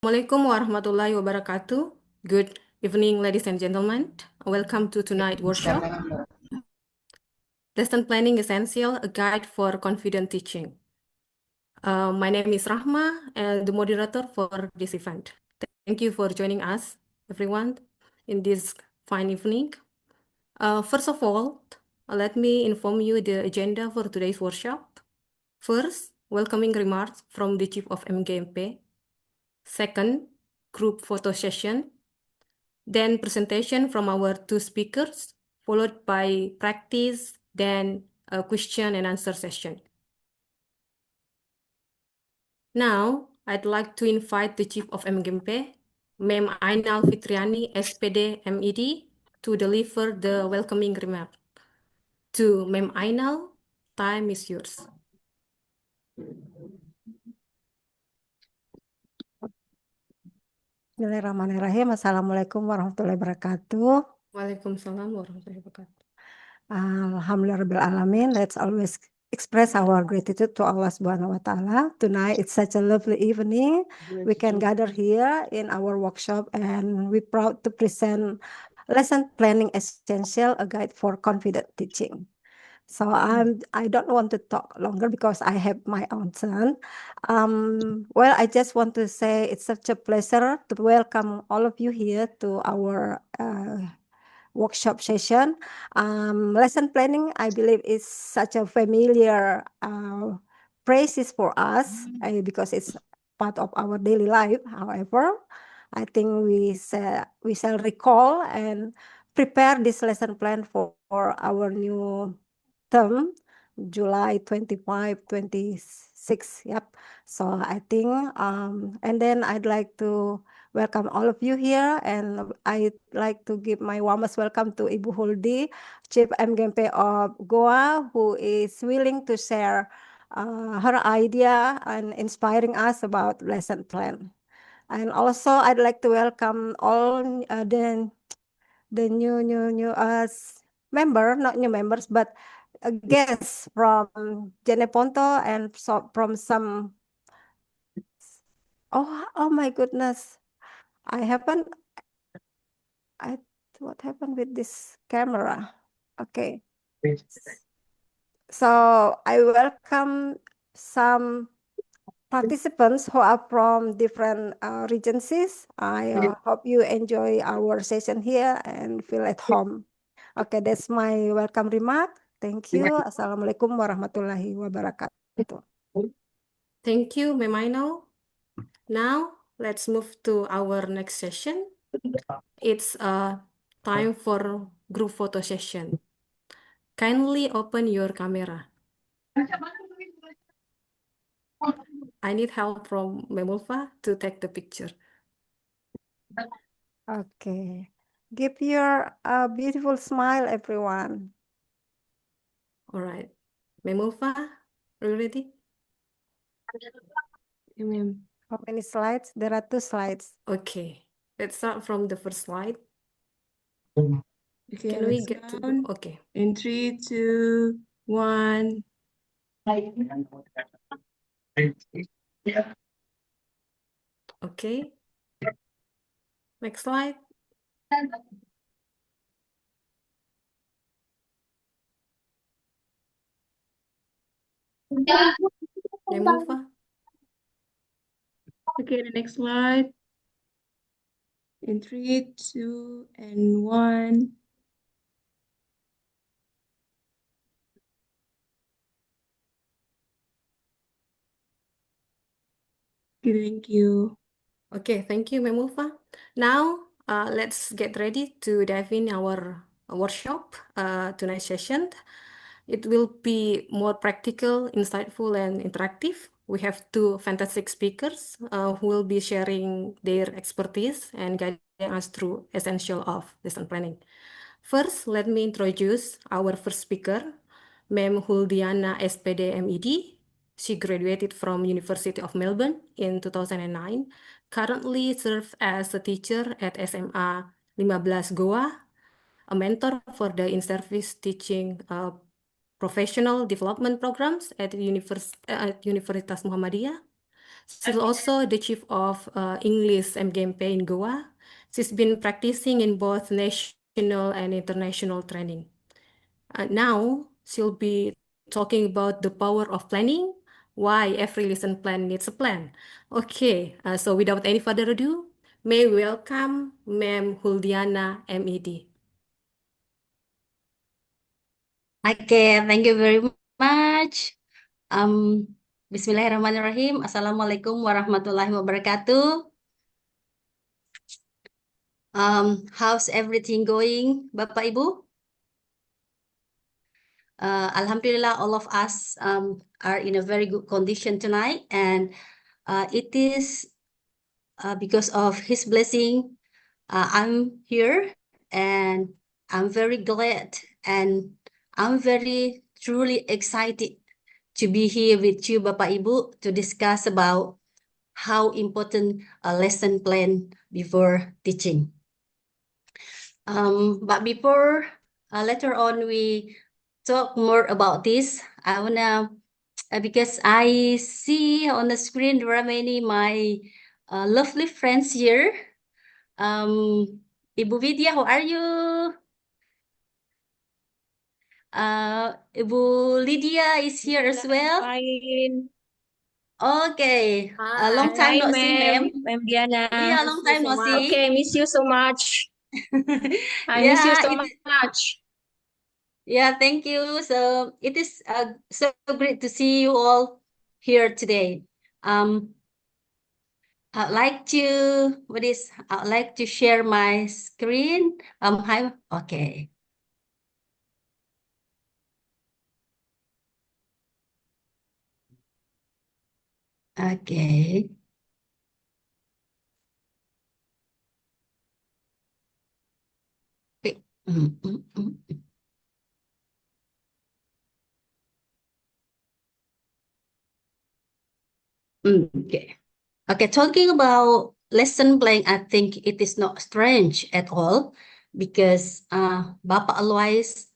Assalamualaikum warahmatullahi wabarakatuh. Good evening, ladies and gentlemen. Welcome to tonight's workshop. Lesson Planning Essential, a guide for confident teaching. My name is Rahma, and the moderator for this event. Thank you for joining us, everyone, in this fine evening. First of all, let me inform you the agenda for today's workshop. First, welcoming remarks from the Chief of MGMP. Second, group photo session. Then presentation from our two speakers, followed by practice, then a question and answer session. Now, I'd like to invite the Chief of MGMP, Mem Ainal Fitriani, SPD MED, to deliver the welcoming remark. To Mem Ainal, time is yours. Bismillahirrahmanirrahim. Assalamualaikum warahmatullahi wabarakatuh. Waalaikumsalam warahmatullahi wabarakatuh. Alhamdulillah alamin. Let's always express our gratitude to Allah Subhanahu wa Ta'ala. Tonight it's such a lovely evening. We can gather here in our workshop, and we're proud to present Lesson Planning Essential, a guide for confident teaching. So I don't want to talk longer because I have my own son. Well, I just want to say it's such a pleasure to welcome all of you here to our workshop session. Lesson planning, I believe, is such a familiar phrases for us because it's part of our daily life. However, I think we shall recall and prepare this lesson plan for our new term, July 25, 26. Yep. So I think, and then I'd like to welcome all of you here, and I'd like to give my warmest welcome to Ibu Huldi, Chief MGMP of Goa, who is willing to share her idea and inspiring us about lesson plan. And also, I'd like to welcome all the new member, not new members, but guests from Jeneponto and from some. Oh my goodness! I haven't. What happened with this camera? Okay. So I welcome some participants who are from different regencies. I hope you enjoy our session here and feel at home. Okay, that's my welcome remark. Thank you. Assalamualaikum warahmatullahi wabarakatuh. Thank you, Mem Ainal. Now, let's move to our next session. It's time for group photo session. Kindly open your camera. I need help from Memulfa to take the picture. Okay. Give your beautiful smile, everyone. All right. Memulfa, are you ready? How many slides? There are 2 slides. Okay. Let's start from the first slide. Okay, Can we get to okay. In 3, 2, 1. Okay. Next slide. Memulfa. Okay, the next slide. In 3, 2, and 1. Okay, thank you. Okay, thank you, Memulfa. Now, let's get ready to dive in our workshop tonight's session. It will be more practical, insightful, and interactive. We have 2 fantastic speakers who will be sharing their expertise and guiding us through essential of lesson planning. First, let me introduce our first speaker, Mem Huldiana SPD MED. She graduated from University of Melbourne in 2009, currently serves as a teacher at SMA 15 Goa, a mentor for the in-service teaching professional development programs at Universitas Muhammadiyah. She's also the chief of English MGMP in Goa. She's been practicing in both national and international training. Now she'll be talking about the power of planning, why every lesson plan needs a plan. Okay, so without any further ado, may we welcome Ma'am Huldiana MED. Okay, thank you very much. Bismillahirrahmanirrahim. Assalamualaikum warahmatullahi wabarakatuh. How's everything going, Bapak Ibu? Alhamdulillah, all of us are in a very good condition tonight, and it is because of His blessing, I'm here, and I'm very glad, and I'm very truly excited to be here with you, Bapak Ibu, to discuss about how important a lesson plan before teaching. But before later on we talk more about this, I wanna because I see on the screen there are many my lovely friends here. Ibu Vidya, how are you? Ibu Lydia is here as well. Fine. Okay, a long Hi, time no see, ma'am. Ma'am Diana. Yeah, long time no see. Okay, miss you so much. I miss you so much. Yeah, thank you. So it is so great to see you all here today. I'd like to share my screen. Hi. Okay. Okay. Okay. Okay, talking about lesson plan, I think it is not strange at all because Bapak Alois,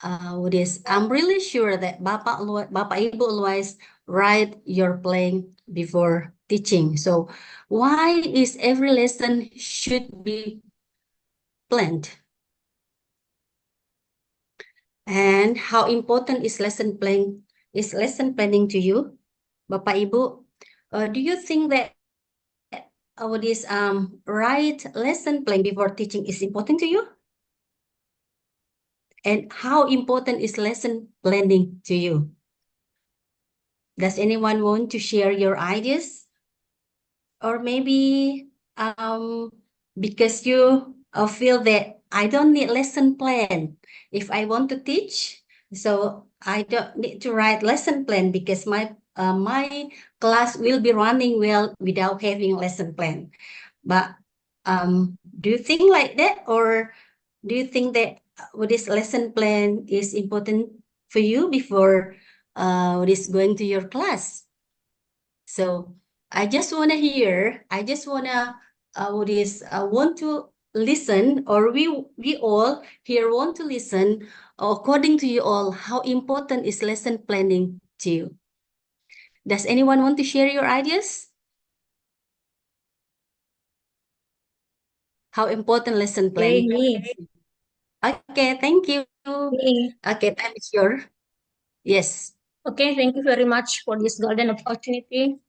I'm really sure that Bapak Ibu Alois write your plan before teaching. So why is every lesson should be planned? And how important is lesson planning to you, Bapak Ibu? Do you think that this write lesson plan before teaching is important to you? And how important is lesson planning to you? Does anyone want to share your ideas? Or maybe because you feel that I don't need lesson plan if I want to teach, so I don't need to write lesson plan because my class will be running well without having lesson plan. But do you think like that, or do you think that this lesson plan is important for you before this going to your class? So I just want to hear. I just want to listen, or we all here want to listen. According to you all, how important is lesson planning to you? Does anyone want to share your ideas? How important lesson planning? Me. Okay, thank you. Me. Okay, time is yours. Yes. Okay, thank you very much for this golden opportunity.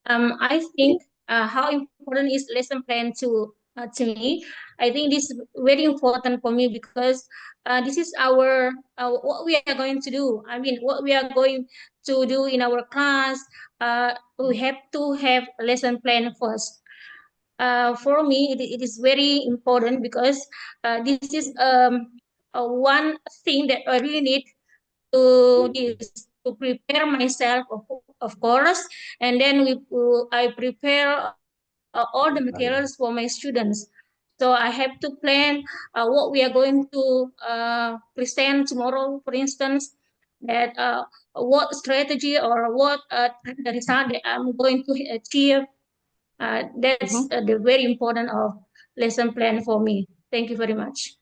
I think how important is lesson plan to me. I think this is very important for me because this is our what we are going to do. I mean, what we are going to do in our class. We have to have a lesson plan first. For me, it is very important because this is one thing that I really need to prepare myself, of course, and then I prepare all the materials for my students. So I have to plan what we are going to present tomorrow, for instance, that what strategy or what the result that I'm going to achieve. That's the very important of lesson plan for me. Thank you very much.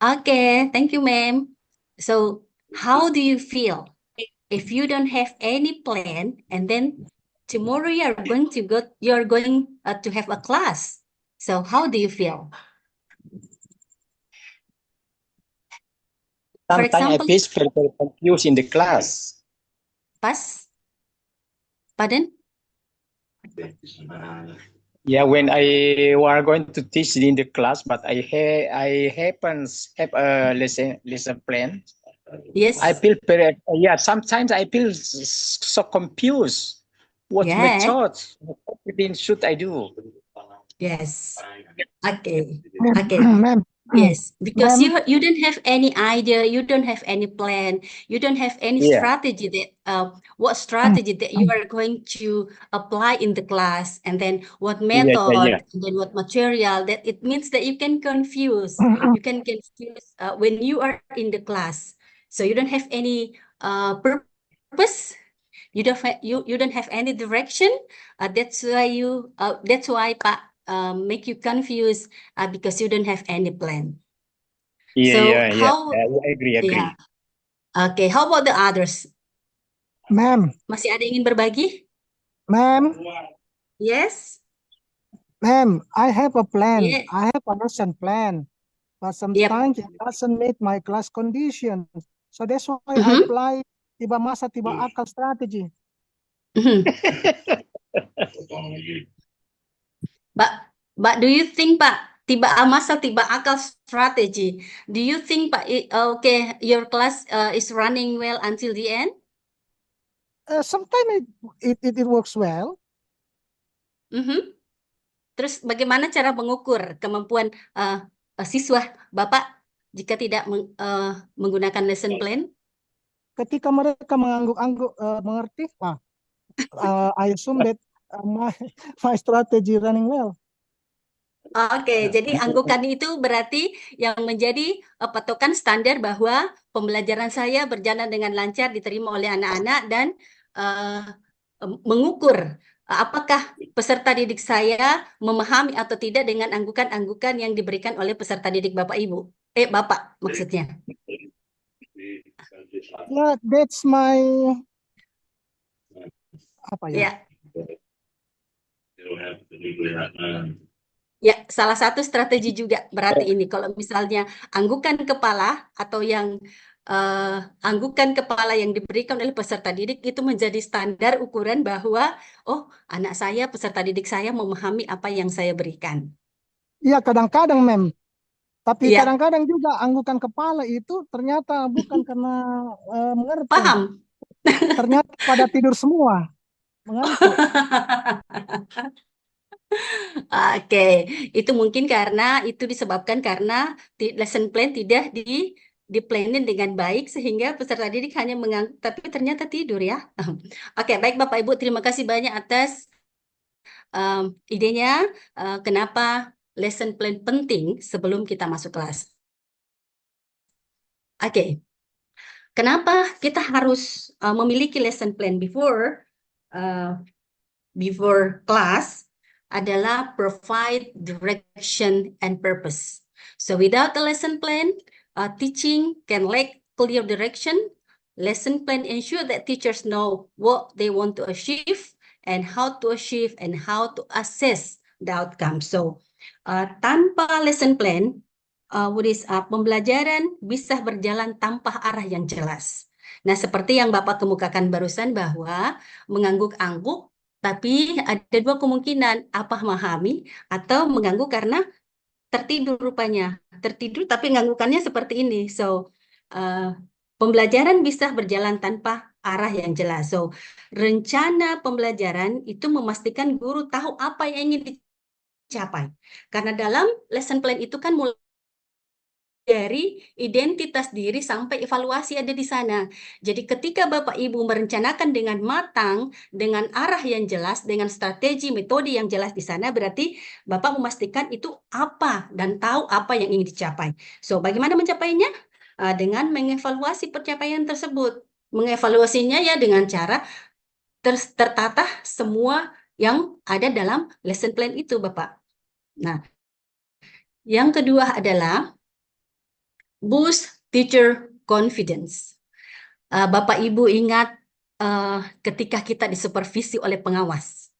Okay, thank you, ma'am. So how do you feel if you don't have any plan and then tomorrow you're going to have a class. So how do you feel? For Sometimes I example, feel very confused in the class. Pas, pardon? Yeah, when I were going to teach in the class, but I happens have a lesson plan. Yes. I feel very sometimes I feel so confused. What Yeah. method, what should I do? Yes. Okay. Ma'am, Okay. ma'am, Yes, because ma'am, you don't have any idea, you don't have any plan, you don't have any Yeah, strategy that what strategy that you are going to apply in the class, and then what yeah, method, and then what material. That it means that you can confuse. You can confuse when you are in the class. So you don't have any purpose. You don't have any direction. That's why Pak make you confused because you don't have any plan. yeah, So yeah, yeah. how I agree. yeah. Okay, how about the others? ma'am, Masih ada yang ingin berbagi? ma'am, Yes? ma'am, I have a plan. Yeah. I have a lesson plan, but Yep. sometimes it doesn't meet my class condition. So that's why I Mhm. apply tiba masa tiba akal strategy. Mhm. But do you think Pak tiba masa tiba akal strategy? Do you think Pak okay your class is running well until the end? Sometimes it works well. Mhm. Terus bagaimana cara mengukur kemampuan siswa Bapak jika tidak menggunakan lesson plan? Ketika mereka mengangguk-angguk mengerti, I assume that my strategy running well. Oke, jadi anggukan itu berarti yang menjadi patokan standar bahwa pembelajaran saya berjalan dengan lancar, diterima oleh anak-anak, dan mengukur apakah peserta didik saya memahami atau tidak dengan anggukan-anggukan yang diberikan oleh peserta didik Bapak Ibu. Bapak maksudnya. Yeah, that's my apa ya? Ya. Ya, salah satu strategi juga berarti ini. Kalau misalnya anggukan kepala atau yang anggukan kepala yang diberikan oleh peserta didik itu menjadi standar ukuran bahwa, oh, anak saya, peserta didik saya memahami apa yang saya berikan. Iya, kadang-kadang, Mem. Tapi Iya. kadang-kadang juga anggukan kepala itu ternyata bukan karena mengerti. Paham? Ternyata pada tidur semua. Mengantuk. Oke, itu mungkin karena itu disebabkan karena lesson plan tidak di-planning dengan baik sehingga peserta didik hanya mengangguk tapi ternyata tidur ya. Oke, baik Bapak Ibu, terima kasih banyak atas idenya kenapa lesson plan penting sebelum kita masuk kelas. Oke. Kenapa kita harus memiliki lesson plan before class adalah provide direction and purpose. So without a lesson plan, teaching can lack clear direction. Lesson plan ensure that teachers know what they want to achieve and how to achieve and how to assess the outcome. So tanpa lesson plan, pembelajaran bisa berjalan tanpa arah yang jelas. Nah, seperti yang Bapak kemukakan barusan bahwa mengangguk-angguk, tapi ada dua kemungkinan, apa memahami atau mengganggu karena tertidur rupanya. Tertidur tapi nganggukannya seperti ini. So, pembelajaran bisa berjalan tanpa arah yang jelas. So, rencana pembelajaran itu memastikan guru tahu apa yang ingin dicapai. Karena dalam lesson plan itu kan mulai dari identitas diri sampai evaluasi ada di sana. Jadi ketika Bapak Ibu merencanakan dengan matang, dengan arah yang jelas, dengan strategi, metode yang jelas di sana, berarti Bapak memastikan itu apa dan tahu apa yang ingin dicapai. So, bagaimana mencapainya? Dengan mengevaluasi pencapaian tersebut. Mengevaluasinya ya dengan cara tertata semua yang ada dalam lesson plan itu, Bapak. Nah, yang kedua adalah boost teacher confidence. Bapak Ibu ingat ketika kita disupervisi oleh pengawas.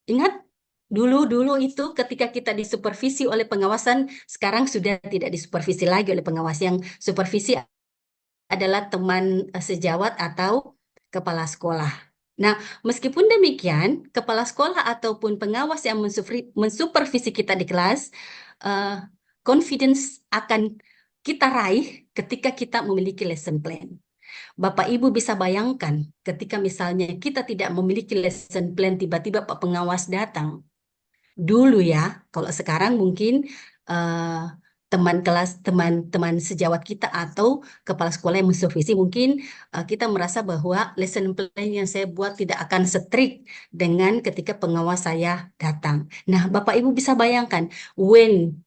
Ingat, dulu itu ketika kita disupervisi oleh pengawasan, sekarang sudah tidak disupervisi lagi oleh pengawas. Yang supervisi adalah teman sejawat atau kepala sekolah. Nah, meskipun demikian, kepala sekolah ataupun pengawas yang mensupervisi kita di kelas, confidence akan kita raih ketika kita memiliki lesson plan. Bapak Ibu bisa bayangkan ketika misalnya kita tidak memiliki lesson plan, tiba-tiba Pak Pengawas datang. Dulu ya, kalau sekarang mungkin teman kelas, teman-teman sejawat kita atau kepala sekolah yang mensupervisi, mungkin kita merasa bahwa lesson plan yang saya buat tidak akan strict dengan ketika pengawas saya datang. Nah, Bapak Ibu bisa bayangkan when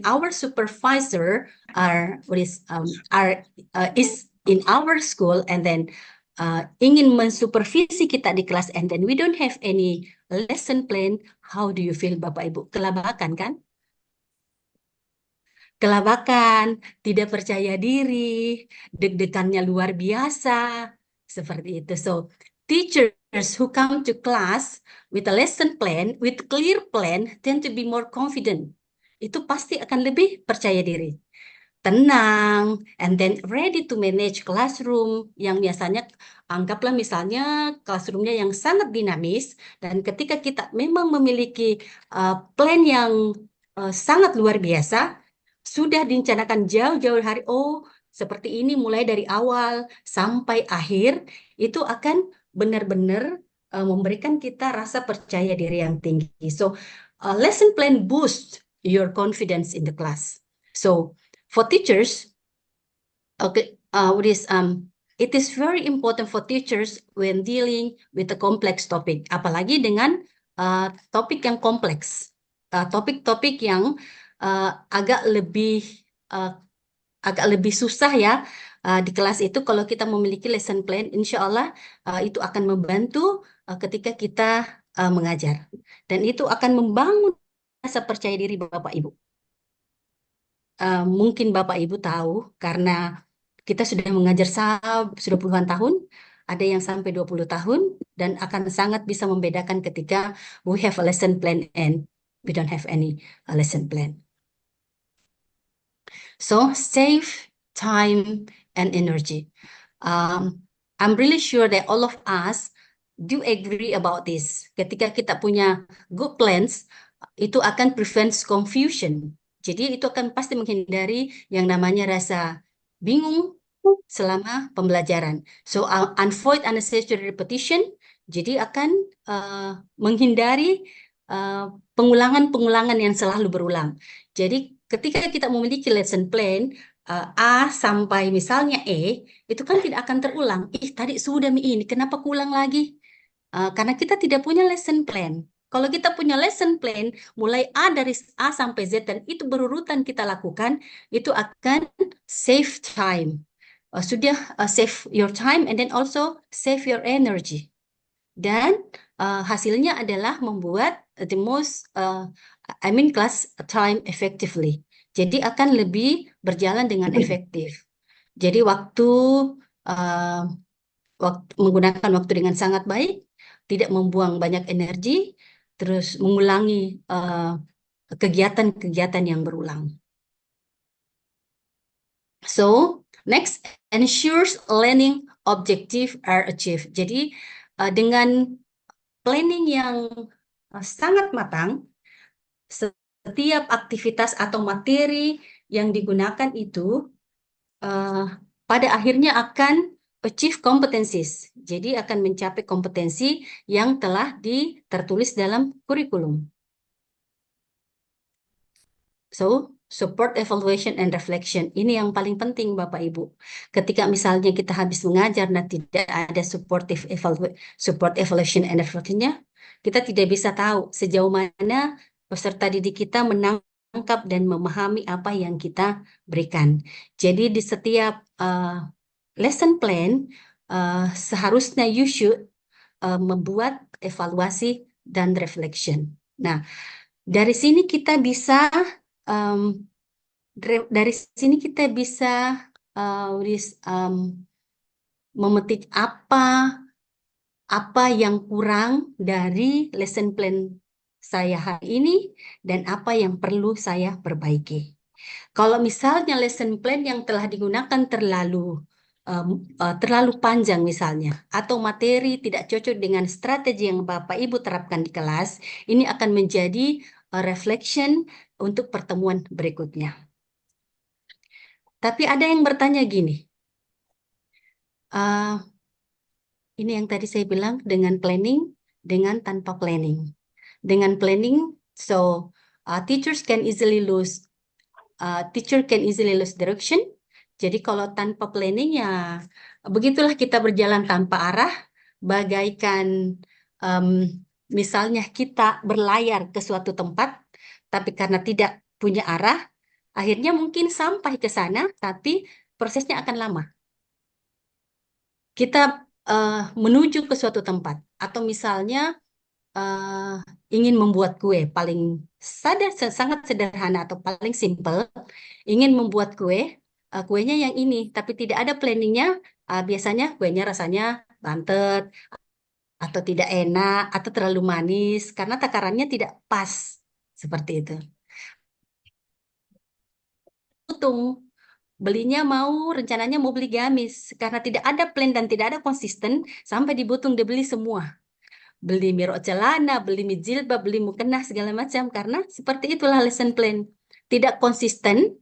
our supervisor is in our school and then ingin mensupervisi kita di kelas and then we don't have any lesson plan, how do you feel Bapak Ibu? Kelabakan kan? Kelabakan, tidak percaya diri, deg-degannya luar biasa, seperti itu. So, teachers who come to class with a lesson plan, with clear plan, tend to be more confident. Itu pasti akan lebih percaya diri. Tenang, and then ready to manage classroom yang biasanya anggaplah misalnya classroomnya yang sangat dinamis, dan ketika kita memang memiliki plan yang sangat luar biasa, sudah direncanakan jauh-jauh hari, seperti ini mulai dari awal sampai akhir, itu akan benar-benar memberikan kita rasa percaya diri yang tinggi. So, lesson plan boost your confidence in the class. So, for teachers, it is very important for teachers when dealing with a complex topic, apalagi dengan topik yang kompleks, topik-topik yang agak lebih susah ya di kelas itu. Kalau kita memiliki lesson plan, insya Allah itu akan membantu ketika kita mengajar, dan itu akan membangun rasa percaya diri Bapak Ibu. Mungkin Bapak Ibu tahu, karena kita sudah mengajar sudah puluhan tahun, ada yang sampai 20 tahun, dan akan sangat bisa membedakan ketika we have a lesson plan and we don't have any lesson plan. So, save time and energy. I'm really sure that all of us do agree about this. Ketika kita punya good plans, itu akan prevent confusion. Jadi itu akan pasti menghindari yang namanya rasa bingung selama pembelajaran. So, avoid unnecessary repetition. Jadi akan menghindari pengulangan-pengulangan yang selalu berulang. Jadi ketika kita memiliki lesson plan, A sampai misalnya E, itu kan tidak akan terulang. Tadi sudah ini, kenapa kuulang lagi? Karena kita tidak punya lesson plan. Kalau kita punya lesson plan, mulai A dari A sampai Z, dan itu berurutan kita lakukan, itu akan save time. Sudah save your time and then also save your energy. Dan hasilnya adalah membuat the most, class time effectively. Jadi akan lebih berjalan dengan efektif. Jadi menggunakan waktu dengan sangat baik, tidak membuang banyak energi, terus mengulangi kegiatan-kegiatan yang berulang. So, next, ensures learning objective are achieved. Jadi, dengan planning yang sangat matang, setiap aktivitas atau materi yang digunakan itu pada akhirnya akan achieve competencies. Jadi akan mencapai kompetensi yang telah tertulis dalam kurikulum. So, support evaluation and reflection. Ini yang paling penting Bapak Ibu. Ketika misalnya kita habis mengajar dan tidak ada support evaluation and reflection-nya, kita tidak bisa tahu sejauh mana peserta didik kita menangkap dan memahami apa yang kita berikan. Jadi di setiap lesson plan, seharusnya you should membuat evaluasi dan reflection. Nah, dari sini kita bisa memetik apa apa yang kurang dari lesson plan saya hari ini dan apa yang perlu saya perbaiki. Kalau misalnya lesson plan yang telah digunakan terlalu panjang misalnya, atau materi tidak cocok dengan strategi yang Bapak Ibu terapkan di kelas, ini akan menjadi reflection untuk pertemuan berikutnya. Tapi ada yang bertanya gini, ini yang tadi saya bilang dengan planning, dengan tanpa planning. Dengan planning, so teacher can easily lose direction. Jadi kalau tanpa planning ya begitulah kita berjalan tanpa arah, bagaikan misalnya kita berlayar ke suatu tempat, tapi karena tidak punya arah, akhirnya mungkin sampai ke sana, tapi prosesnya akan lama. Kita menuju ke suatu tempat, atau misalnya ingin membuat kue paling sangat sederhana atau paling simple, ingin membuat kue, kuenya yang ini, tapi tidak ada planningnya, biasanya kuenya rasanya bantet, atau tidak enak, atau terlalu manis, karena takarannya tidak pas, seperti itu. Untung, belinya rencananya mau beli gamis, karena tidak ada plan dan tidak ada konsisten, sampai di Butung dibeli semua. Beli mirok celana, beli jilbab, beli mukena, segala macam. Karena seperti itulah lesson plan. Tidak konsisten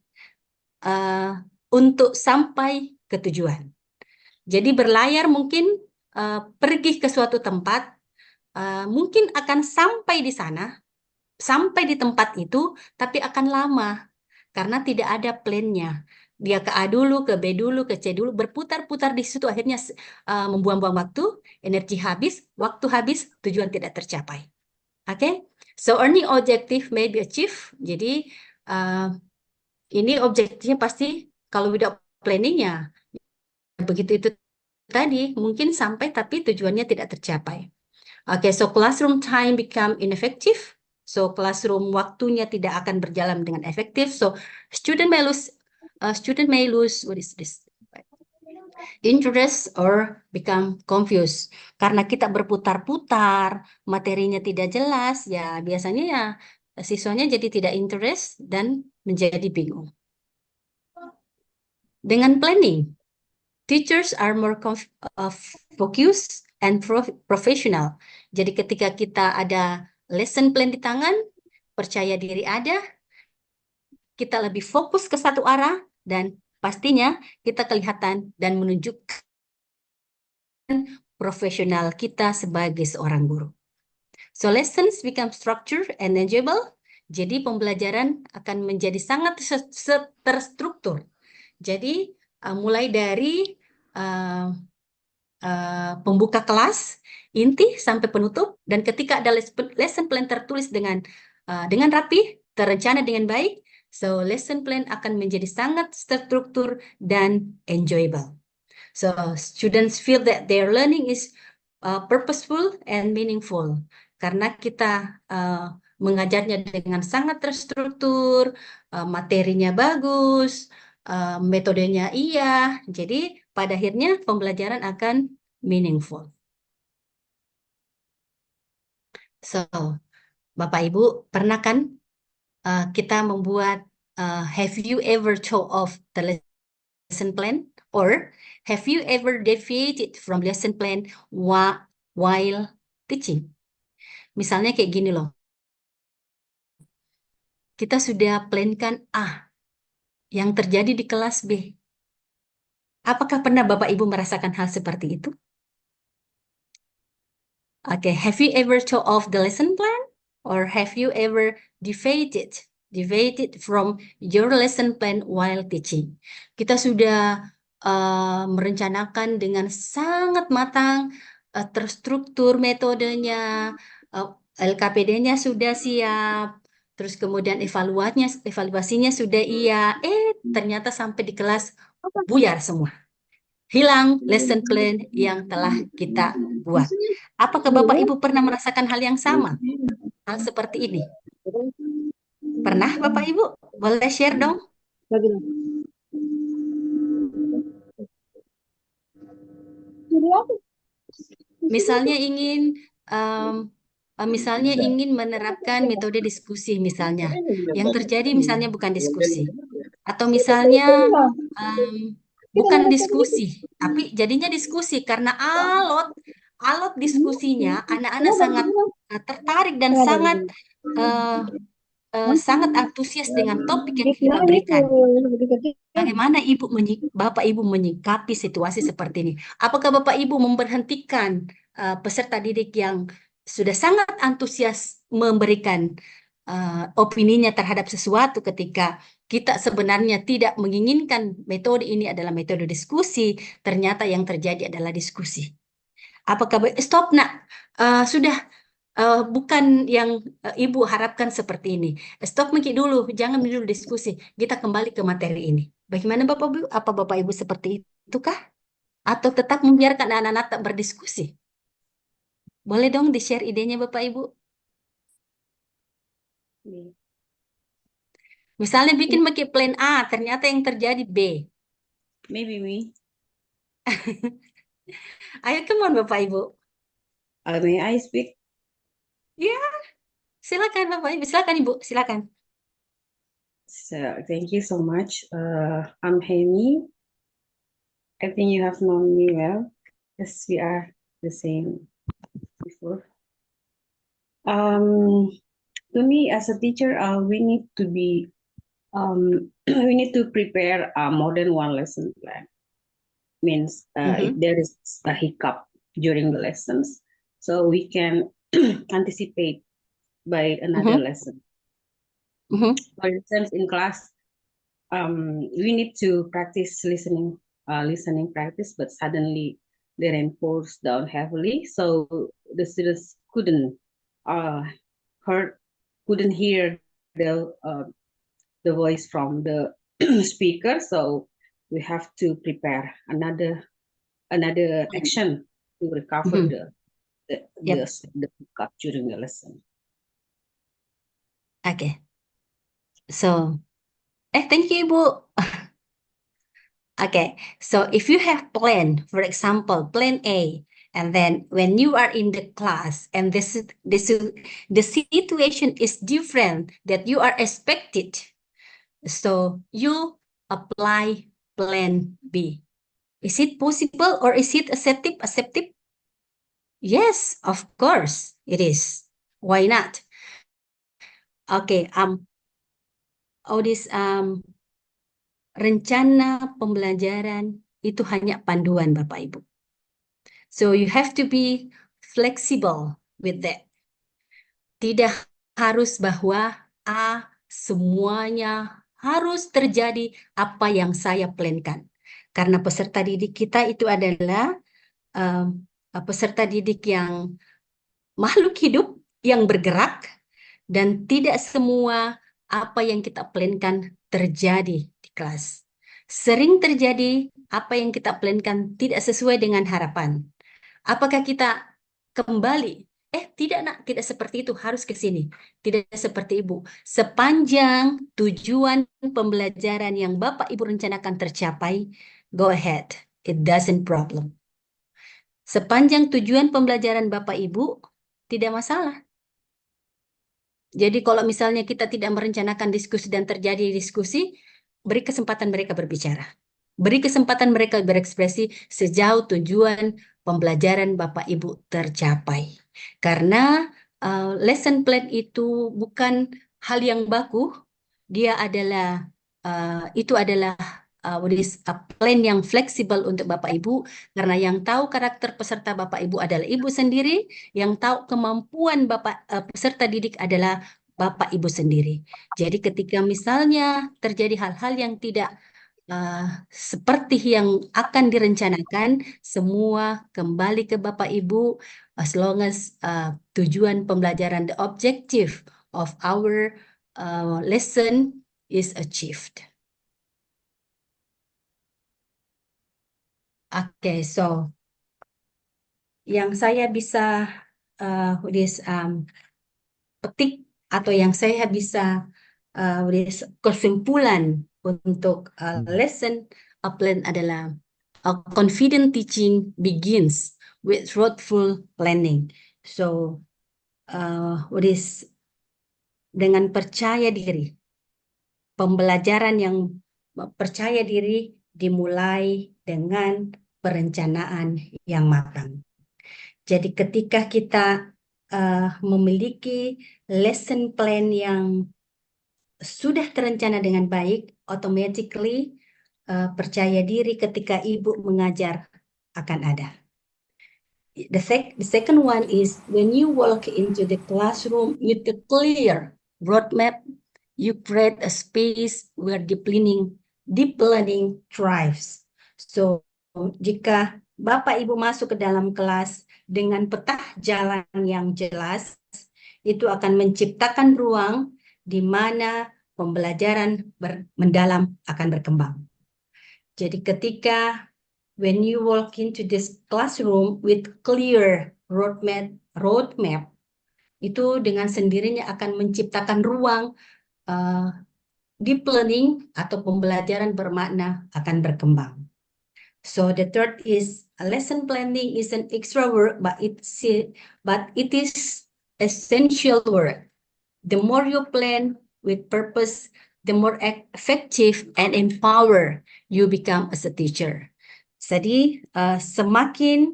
untuk sampai ke tujuan. Jadi berlayar mungkin pergi ke suatu tempat, mungkin akan sampai di sana, sampai di tempat itu, tapi akan lama. Karena tidak ada plannya. Dia ke A dulu, ke B dulu, ke C dulu, berputar-putar di situ, akhirnya membuang-buang waktu, energi habis, waktu habis, tujuan tidak tercapai. Oke, so earning objective may be achieved. Jadi ini objektifnya pasti kalau without planning ya begitu itu tadi mungkin sampai tapi tujuannya tidak tercapai. Oke, so classroom time become ineffective. So classroom waktunya tidak akan berjalan dengan efektif. So student may lose what is this? Interest or become confused. Karena kita berputar-putar, materinya tidak jelas, ya biasanya ya siswanya jadi tidak interest dan menjadi bingung. Dengan planning, teachers are more focused and professional. Jadi ketika kita ada lesson plan di tangan, percaya diri ada, kita lebih fokus ke satu arah, dan pastinya kita kelihatan dan menunjukkan profesional kita sebagai seorang guru. So lessons become structured and enjoyable. Jadi pembelajaran akan menjadi sangat terstruktur. Jadi mulai dari pembuka kelas, inti sampai penutup, dan ketika ada lesson plan tertulis dengan rapi, terencana dengan baik, so lesson plan akan menjadi sangat terstruktur dan enjoyable. So students feel that their learning is purposeful and meaningful. Karena kita mengajarnya dengan sangat terstruktur, materinya bagus, metodenya iya. Jadi pada akhirnya pembelajaran akan meaningful. So, Bapak Ibu, pernah kan kita membuat have you ever show off the lesson plan? Or have you ever deviated from lesson plan while teaching? Misalnya kayak gini loh. Kita sudah plankan A, yang terjadi di kelas B. Apakah pernah Bapak Ibu merasakan hal seperti itu? Okay, have you ever show off the lesson plan? Or have you ever deviated from your lesson plan while teaching? Kita sudah merencanakan dengan sangat matang, terstruktur metodenya, LKPD-nya sudah siap, terus kemudian evaluasinya sudah iya, ternyata sampai di kelas buyar semua. Hilang lesson plan yang telah kita buat. Apakah Bapak Ibu pernah merasakan hal yang sama? Hal seperti ini? Pernah Bapak Ibu? Boleh share dong? misalnya ingin menerapkan metode diskusi misalnya, yang terjadi misalnya bukan diskusi, atau misalnya bukan diskusi, tapi jadinya diskusi karena alot diskusinya anak-anak sangat tertarik dan sangat antusias dengan topik yang kita berikan. Bagaimana Bapak Ibu menyikapi situasi seperti ini? Apakah Bapak Ibu memberhentikan peserta didik yang sudah sangat antusias memberikan opininya terhadap sesuatu ketika kita sebenarnya tidak menginginkan metode ini adalah metode diskusi, ternyata yang terjadi adalah diskusi. Apakah stop nak, sudah bukan yang Ibu harapkan seperti ini. Stop mungkin dulu, jangan dulu diskusi. Kita kembali ke materi ini. Bagaimana Bapak Ibu? Apa Bapak Ibu seperti itu kah? Atau tetap membiarkan anak-anak tak berdiskusi? Boleh dong di-share idenya Bapak Ibu? Misalnya bikin pakai plan A, ternyata yang terjadi B. Maybe me. Ayo, come on Bapak Ibu. May I speak? Ya, silakan Bapak Ibu, silakan Ibu, silakan. So thank you so much. I'm Hemi. I think you have known me well, because we are the same before. To me, as a teacher, we need to be we need to prepare a more than one lesson plan. Means if there is a hiccup during the lessons, so we can anticipate by another lesson. For instance, in class, we need to practice listening practice, but suddenly the rain pours down heavily, so the students couldn't hear the voice from the speaker, so we have to prepare another action to recover the hiccup during the lesson. Okay. So, thank you, Ibu. Okay, so if you have plan, for example, plan A, and then when you are in the class and the situation is different that you are expected, so you apply plan B. Is it possible or is it acceptable? Yes, of course it is. Why not? Okay, rencana pembelajaran itu hanya panduan Bapak Ibu. So you have to be flexible with that. Tidak harus bahwa semuanya harus terjadi apa yang saya plankan. Karena peserta didik kita itu adalah peserta didik yang makhluk hidup yang bergerak, dan tidak semua apa yang kita plankan terjadi di kelas. Sering terjadi apa yang kita plankan tidak sesuai dengan harapan. Apakah kita kembali? Tidak nak, tidak seperti itu, harus ke sini. Tidak seperti Ibu. Sepanjang tujuan pembelajaran yang Bapak Ibu rencanakan tercapai, go ahead. It doesn't problem. Sepanjang tujuan pembelajaran Bapak Ibu, tidak masalah. Jadi kalau misalnya kita tidak merencanakan diskusi dan terjadi diskusi, beri kesempatan mereka berbicara. Beri kesempatan mereka berekspresi sejauh tujuan pembelajaran Bapak Ibu tercapai. Karena lesson plan itu bukan hal yang baku, dia adalah plan yang fleksibel untuk Bapak Ibu, karena yang tahu karakter peserta Bapak Ibu adalah Ibu sendiri, yang tahu kemampuan peserta didik adalah Bapak Ibu sendiri. Jadi ketika misalnya terjadi hal-hal yang tidak seperti yang akan direncanakan, semua kembali ke Bapak Ibu, as long as tujuan pembelajaran, the objective of our lesson is achieved. Okay, so yang saya bisa petik atau yang saya bisa kesimpulan untuk lesson plan adalah confident teaching begins with thoughtful planning. So, what is dengan percaya diri, pembelajaran yang percaya diri dimulai dengan perencanaan yang matang. Jadi ketika kita memiliki lesson plan yang sudah terencana dengan baik, automatically percaya diri ketika ibu mengajar akan ada. The second one is when you walk into the classroom with a clear roadmap, you create a space where deep learning thrives. So, jika Bapak Ibu masuk ke dalam kelas dengan peta jalan yang jelas, itu akan menciptakan ruang di mana pembelajaran mendalam akan berkembang. Jadi ketika when you walk into this classroom with clear roadmap, itu dengan sendirinya akan menciptakan ruang deep learning atau pembelajaran bermakna akan berkembang. So the third is lesson planning is an extra work, but it is essential work. The more you plan with purpose, the more effective and empower you become as a teacher. Jadi semakin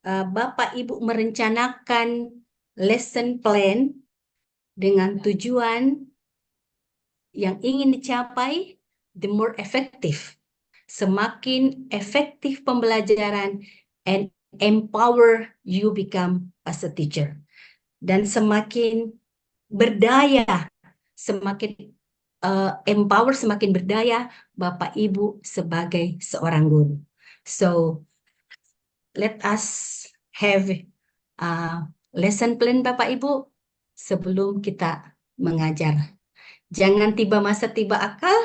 Bapak Ibu merencanakan lesson plan dengan tujuan yang ingin dicapai, the more effective. Semakin efektif pembelajaran and empower you become as a teacher. Dan semakin berdaya, semakin empower, semakin berdaya Bapak Ibu sebagai seorang guru. So, let us have lesson plan Bapak Ibu sebelum kita mengajar. Jangan tiba masa tiba akal,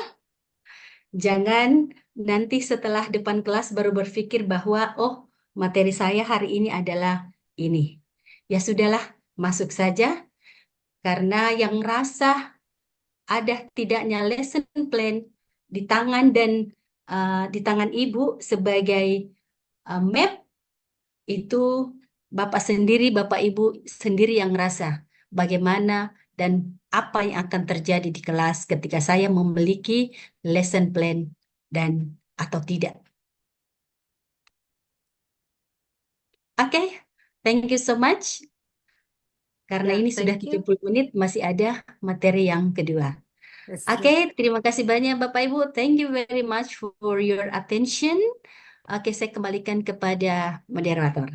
jangan nanti setelah depan kelas baru berpikir bahwa, oh materi saya hari ini adalah ini. Ya sudahlah, masuk saja. Karena yang rasa ada tidaknya lesson plan di tangan dan di tangan Ibu sebagai map, itu Bapak Ibu sendiri yang rasa bagaimana dan apa yang akan terjadi di kelas ketika saya memiliki lesson plan dan atau tidak. Oke, thank you so much. Karena ini sudah 30 menit, masih ada materi yang kedua. Oke, terima kasih banyak Bapak Ibu. Thank you very much for your attention. Oke, saya kembalikan kepada moderator.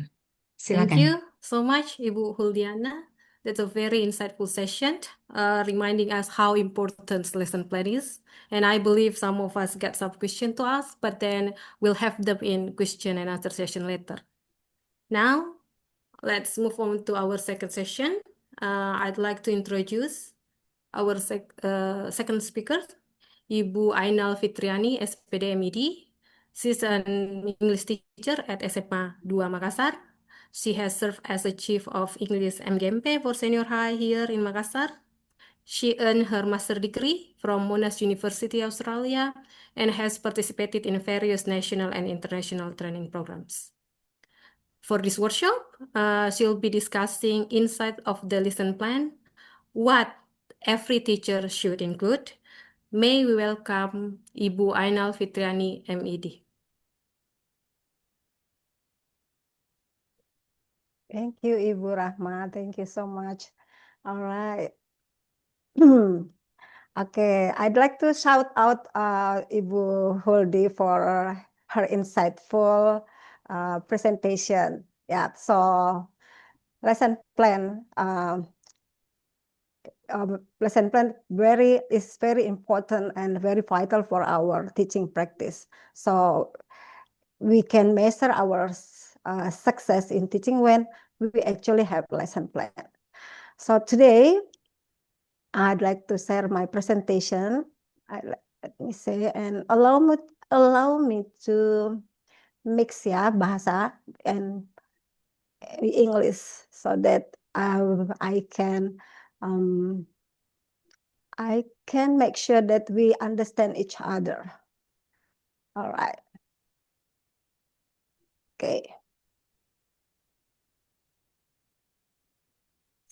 Silakan. Thank you so much, Ibu Huldiana. That's a very insightful session, reminding us how important lesson plan is. And I believe some of us got some question to ask, but then we'll have them in question and answer session later. Now, let's move on to our second session. I'd like to introduce our second speaker, Ibu Ainal Fitriani, SPD MED. She's an English teacher at SMA 2 Makassar. She has served as a Chief of English MGMP for Senior High here in Makassar. She earned her master's degree from Monash University, Australia, and has participated in various national and international training programs. For this workshop, she'll be discussing inside of the lesson plan, what every teacher should include. May we welcome Ibu Ainal Fitriani, MED. Thank you, Ibu Rahma. Thank you so much. All right. Okay, I'd like to shout out Ibu Huldi for her insightful presentation. Yeah, so lesson plan is very important and very vital for our teaching practice. So we can measure our success in teaching when we actually have lesson plan. So today, I'd like to share my presentation. Let me say, and allow me to mix ya bahasa and English so that I can make sure that we understand each other. All right. Okay.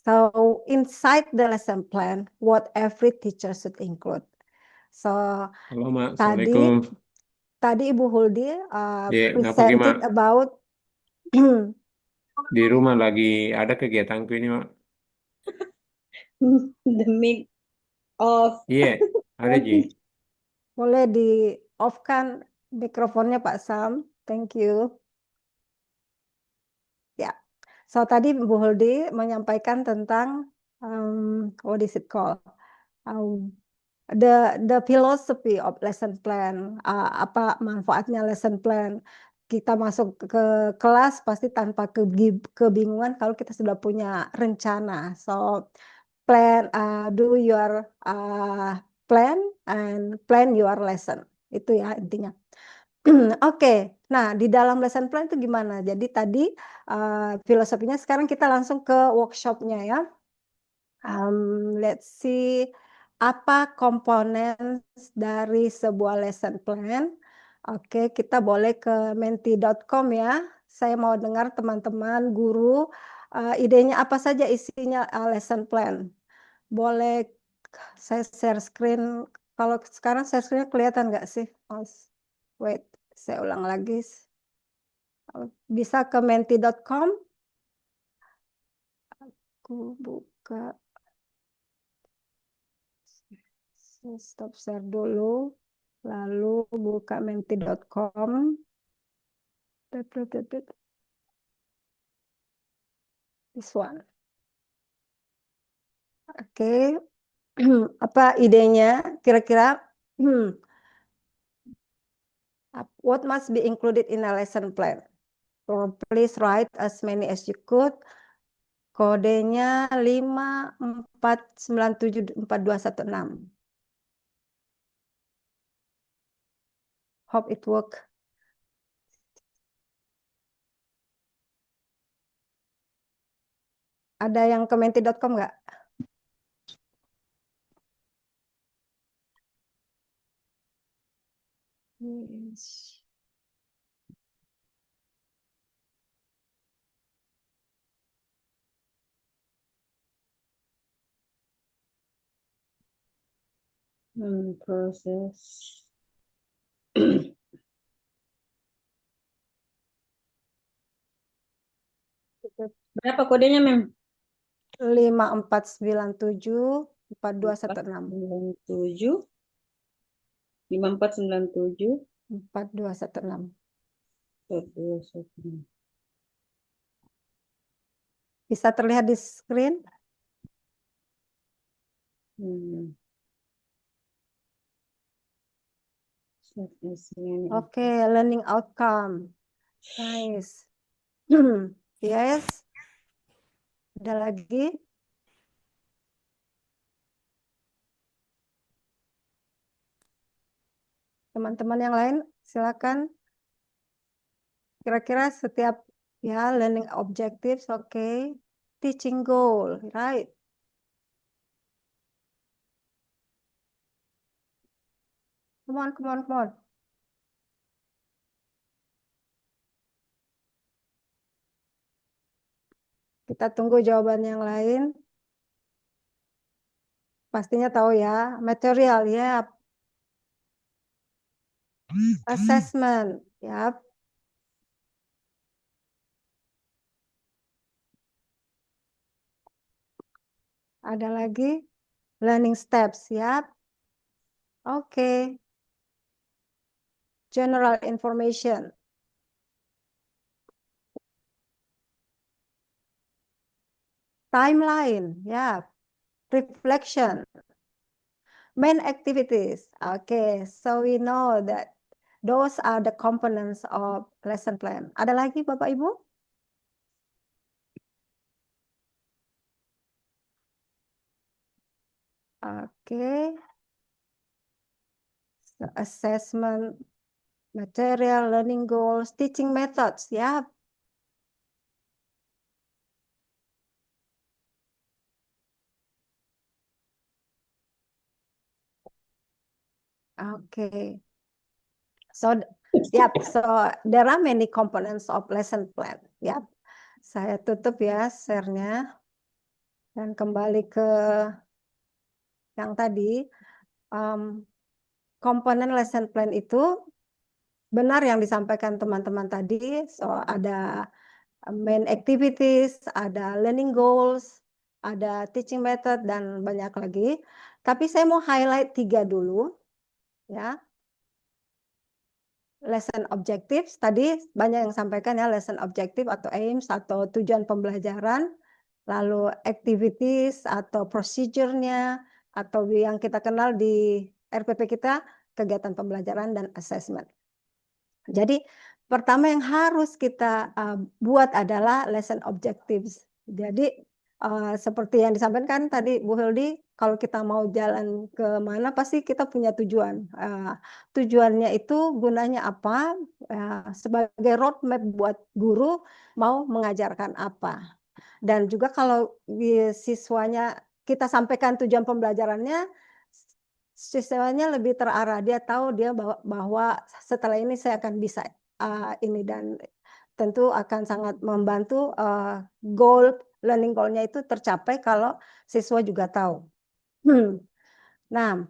So inside the lesson plan, what every teacher should include. So Halo, Mak. tadi Assalamualaikum. Ibu Huldi Ya, nggak pergi, presented Mak. about Di rumah lagi ada kegiatanku ini, Mak. The mic of Iya, ada, Ji. boleh di off kan mikrofonnya Pak Sam. Thank you. Ya, so tadi Bu Huldi menyampaikan tentang what is it called? The philosophy of lesson plan. Apa manfaatnya lesson plan? Kita masuk ke kelas pasti tanpa kebingungan kalau kita sudah punya rencana. So plan, do your plan and plan your lesson. Itu ya intinya. Oke, nah di dalam lesson plan itu gimana? Jadi tadi filosofinya, sekarang kita langsung ke workshopnya ya. Let's see apa komponen dari sebuah lesson plan. Oke, kita boleh ke menti.com ya. Saya mau dengar teman-teman guru idenya apa saja isinya lesson plan. Boleh saya share screen. Kalau sekarang share screen kelihatan nggak sih? Wait, saya ulang lagi. Bisa ke menti.com. Aku buka. Stop share dulu. Lalu buka menti.com. This one. Oke. Apa idenya? Kira-kira what must be included in a lesson plan? So please write as many as you could. Kodenya 549742116. Hope it work. Ada yang ke menti.com nggak? Yes. Proses. Berapa kodenya, Mem? 54974216. 97 5497 4216. 4216. Bisa terlihat di screen? Oke, learning outcome. Nice. Yes. Ada lagi? Teman-teman yang lain, silakan. Kira-kira setiap ya learning objectives, oke. Teaching goal, right? Come on, come on, come on. Kita tunggu jawaban yang lain. Pastinya tahu ya, material ya. Assessment, ya. Ada lagi learning steps, ya. Oke. General information. Timeline, ya. Reflection. Main activities. Okay, so we know that those are the components of lesson plan. Ada lagi Bapak Ibu? Okay. So, assessment, material, learning goals, teaching methods, ya. Okay. So, yep, so there are many components of lesson plan. Yep. Saya tutup ya share-nya. Dan kembali ke yang tadi, komponen lesson plan itu benar yang disampaikan teman-teman tadi. So ada main activities, ada learning goals, ada teaching method, dan banyak lagi. Tapi saya mau highlight 3 dulu, ya. Lesson objectives, tadi banyak yang sampaikan ya, lesson objective atau aims atau tujuan pembelajaran, lalu activities atau procedure-nya, atau yang kita kenal di RPP kita, kegiatan pembelajaran dan assessment. Jadi pertama yang harus kita buat adalah lesson objectives. Jadi seperti yang disampaikan tadi Bu Hildi, kalau kita mau jalan ke mana pasti kita punya tujuan. Tujuannya itu gunanya apa? Sebagai roadmap buat guru mau mengajarkan apa. Dan juga kalau siswanya kita sampaikan tujuan pembelajarannya, siswanya lebih terarah. Dia tahu dia bahwa setelah ini saya akan bisa ini, dan tentu akan sangat membantu learning goal-nya itu tercapai kalau siswa juga tahu. Nah,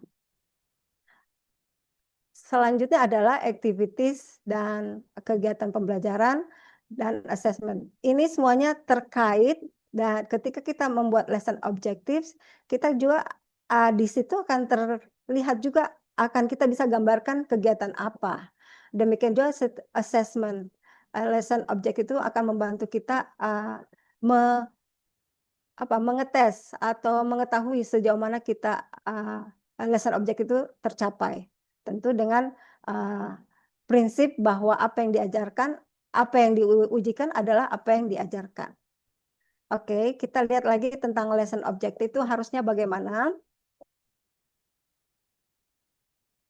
selanjutnya adalah activities dan kegiatan pembelajaran dan assessment. Ini semuanya terkait, dan ketika kita membuat lesson objectives, kita juga di situ akan terlihat juga, akan kita bisa gambarkan kegiatan apa. Demikian juga assessment. Lesson objective itu akan membantu kita mengetes atau mengetahui sejauh mana kita lesson objective itu tercapai. Tentu dengan prinsip bahwa apa yang diajarkan, apa yang diujikan adalah apa yang diajarkan. Oke, kita lihat lagi tentang lesson objective itu harusnya bagaimana.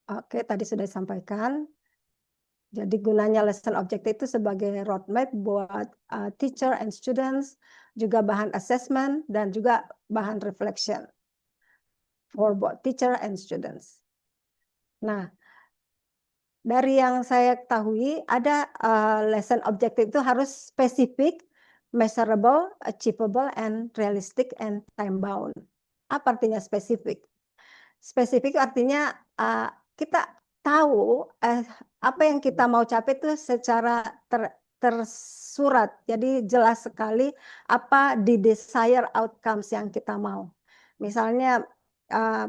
Oke, tadi sudah disampaikan. Jadi gunanya lesson objective itu sebagai roadmap buat teacher and students, juga bahan assessment, dan juga bahan reflection for both teacher and students. Nah, dari yang saya ketahui, ada lesson objective itu harus spesifik, measurable, achievable, and realistic, and time bound. Apa artinya spesifik? Spesifik artinya kita tahu apa yang kita mau capai itu secara tersurat. Jadi jelas sekali apa the desired outcomes yang kita mau. Misalnya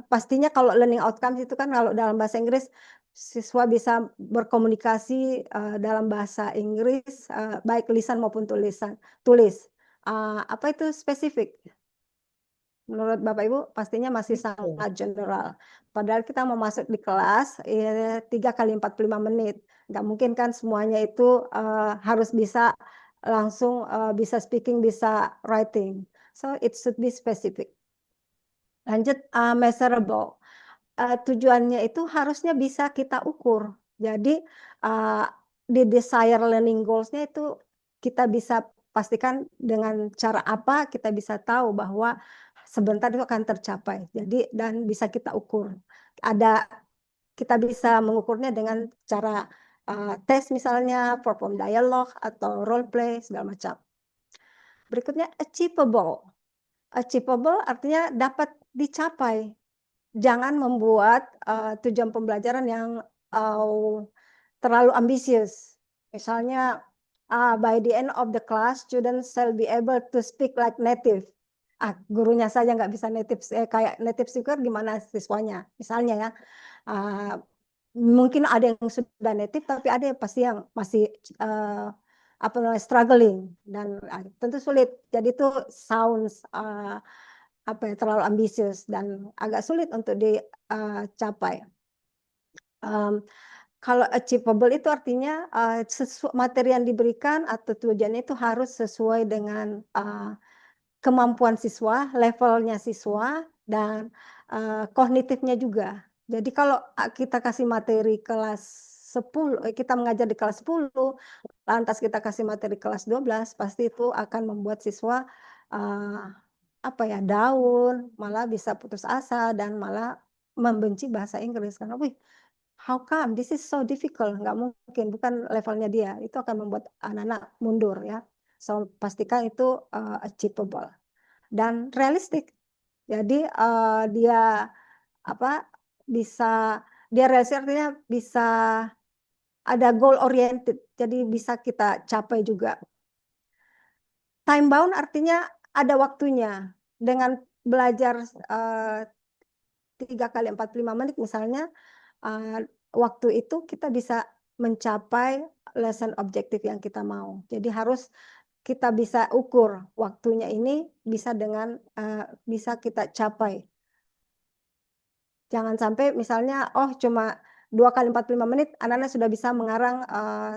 pastinya kalau learning outcomes itu kan kalau dalam bahasa Inggris siswa bisa berkomunikasi dalam bahasa Inggris baik lisan maupun tulis. Apa itu spesifik? Menurut Bapak Ibu pastinya masih sangat general. Padahal kita mau masuk di kelas 3 kali 45 menit. Nggak mungkin kan semuanya itu harus bisa langsung bisa speaking, bisa writing. So it should be specific. Lanjut measurable. Tujuannya itu harusnya bisa kita ukur. Jadi di desire learning goals-nya itu kita bisa pastikan dengan cara apa kita bisa tahu bahwa sebentar itu akan tercapai. Jadi dan bisa kita ukur. Kita bisa mengukurnya dengan cara tes misalnya, perform dialog atau role play segala macam. Berikutnya achievable. Achievable artinya dapat dicapai. Jangan membuat tujuan pembelajaran yang terlalu ambisius. Misalnya, by the end of the class, students shall be able to speak like native. Gurunya saja nggak bisa native, kayak native speaker, gimana siswanya? Misalnya ya, mungkin ada yang sudah native, tapi ada yang pasti yang masih struggling, dan tentu sulit. Jadi itu sounds terlalu ambisius dan agak sulit untuk dicapai. Kalau achievable itu artinya materi yang diberikan atau tujuannya itu harus sesuai dengan kemampuan siswa, levelnya siswa, dan kognitifnya juga. Jadi kalau kita kasih materi kelas 10, kita mengajar di kelas 10, lantas kita kasih materi kelas 12, pasti itu akan membuat siswa down, malah bisa putus asa dan malah membenci bahasa Inggris karena how come this is so difficult, nggak mungkin, bukan levelnya dia, itu akan membuat anak-anak mundur ya. So pastikan itu achievable. dan realistik. Jadi dia dia realistik artinya bisa ada goal oriented, jadi bisa kita capai juga. Time bound artinya ada waktunya. Dengan belajar 3 kali 45 menit misalnya, waktu itu kita bisa mencapai lesson objektif yang kita mau. Jadi harus kita bisa ukur waktunya ini bisa bisa kita capai. Jangan sampai misalnya cuma 2 kali 45 menit anak-anak sudah bisa mengarang